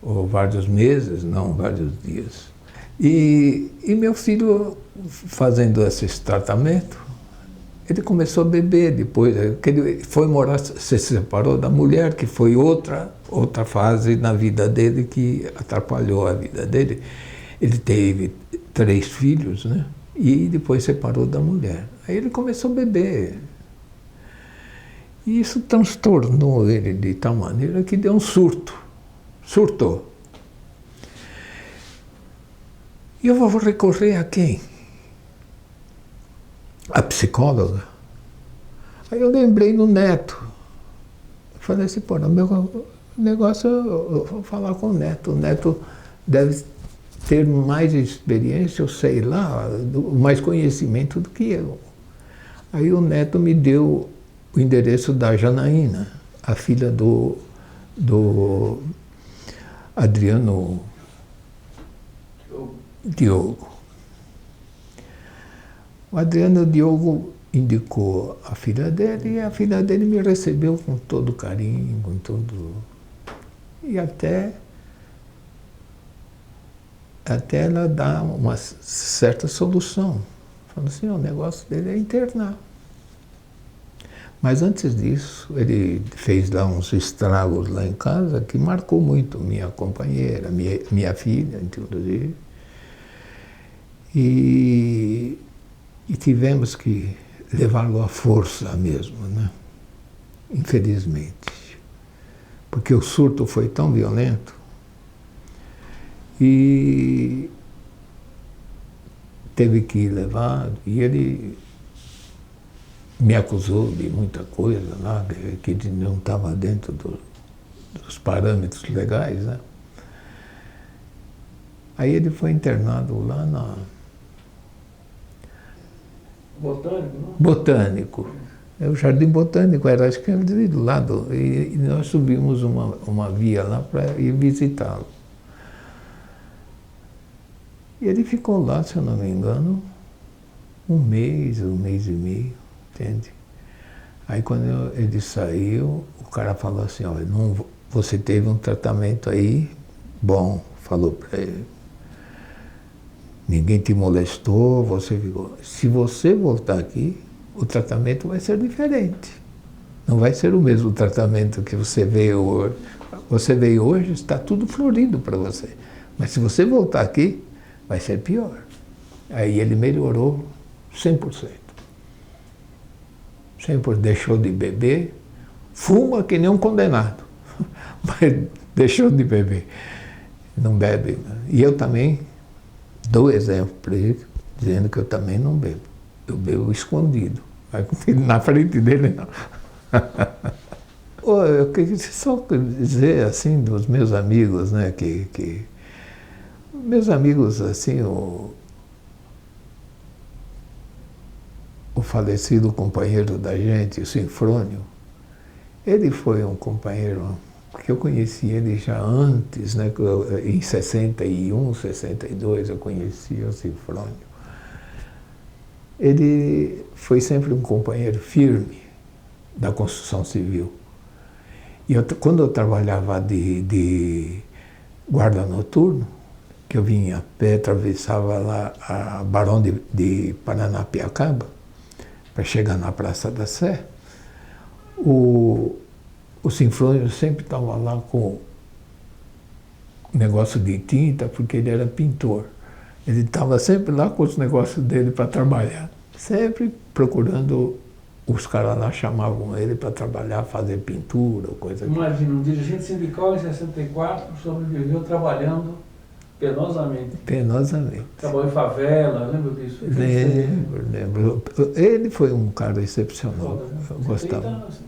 ou vários meses, não, vários dias. E meu filho, fazendo esse tratamento, ele começou a beber depois, que ele foi morar, se separou da mulher, que foi outra fase na vida dele que atrapalhou a vida dele. Ele teve 3 filhos, né? E depois separou da mulher. Aí ele começou a beber. E isso transtornou ele de tal maneira que deu um surto. Surtou. E eu vou recorrer a quem? A psicóloga. Aí eu lembrei do Neto. Falei assim, pô, no meu negócio eu vou falar com o Neto. O Neto deve ter mais experiência, eu sei lá, mais conhecimento do que eu. Aí o Neto me deu o endereço da Janaína, a filha do Adriano Diogo. O Adriano Diogo indicou a filha dele, e a filha dele me recebeu com todo carinho, com todo... E até ela dar uma certa solução. Falou assim, o negócio dele é internar. Mas antes disso, ele fez lá uns estragos lá em casa que marcou muito minha companheira, minha filha, inclusive. E tivemos que levá-lo à força mesmo, né? Infelizmente. Porque o surto foi tão violento. E teve que ir levado, e ele me acusou de muita coisa lá, que não estava dentro dos parâmetros legais, né? Aí ele foi internado lá na... Botânico, não? Botânico. O Jardim Botânico era, acho que era do lado, e nós subimos uma via lá para ir visitá-lo. E ele ficou lá, se eu não me engano, um mês e meio, entende? Aí quando ele saiu, o cara falou assim, olha, você teve um tratamento aí bom, falou para ele. Ninguém te molestou, você ficou. Se você voltar aqui, o tratamento vai ser diferente. Não vai ser o mesmo tratamento que você veio hoje. Você veio hoje, está tudo florido para você. Mas se você voltar aqui, vai ser pior. Aí ele melhorou 100%. 100%. Deixou de beber, fuma que nem um condenado, mas deixou de beber. Não bebe. E eu também dou exemplo para ele, dizendo que eu também não bebo. Eu bebo escondido. Mas na frente dele, não. Eu queria só dizer, assim, dos meus amigos, né, que Meus amigos, assim, o falecido companheiro da gente, o Sinfrônio, ele foi um companheiro que eu conheci ele já antes, né? Em 61, 62 eu conheci o Sinfrônio. Ele foi sempre um companheiro firme da construção civil. E quando eu trabalhava de guarda noturno, que eu vinha a pé, atravessava lá a Barão de Paranapiacaba, para chegar na Praça da Sé, o Sinfrônio sempre estava lá com negócio de tinta, porque ele era pintor. Ele estava sempre lá com os negócios dele para trabalhar, sempre procurando. Os caras lá chamavam ele para trabalhar, fazer pintura, coisa assim. Imagina, um dirigente sindical em 64 sobreviveu trabalhando penosamente. Penosamente. Trabalhou em favela, lembra disso? Lembro. Ele foi um cara excepcional. Foda, né? Eu gostava. 70 anos.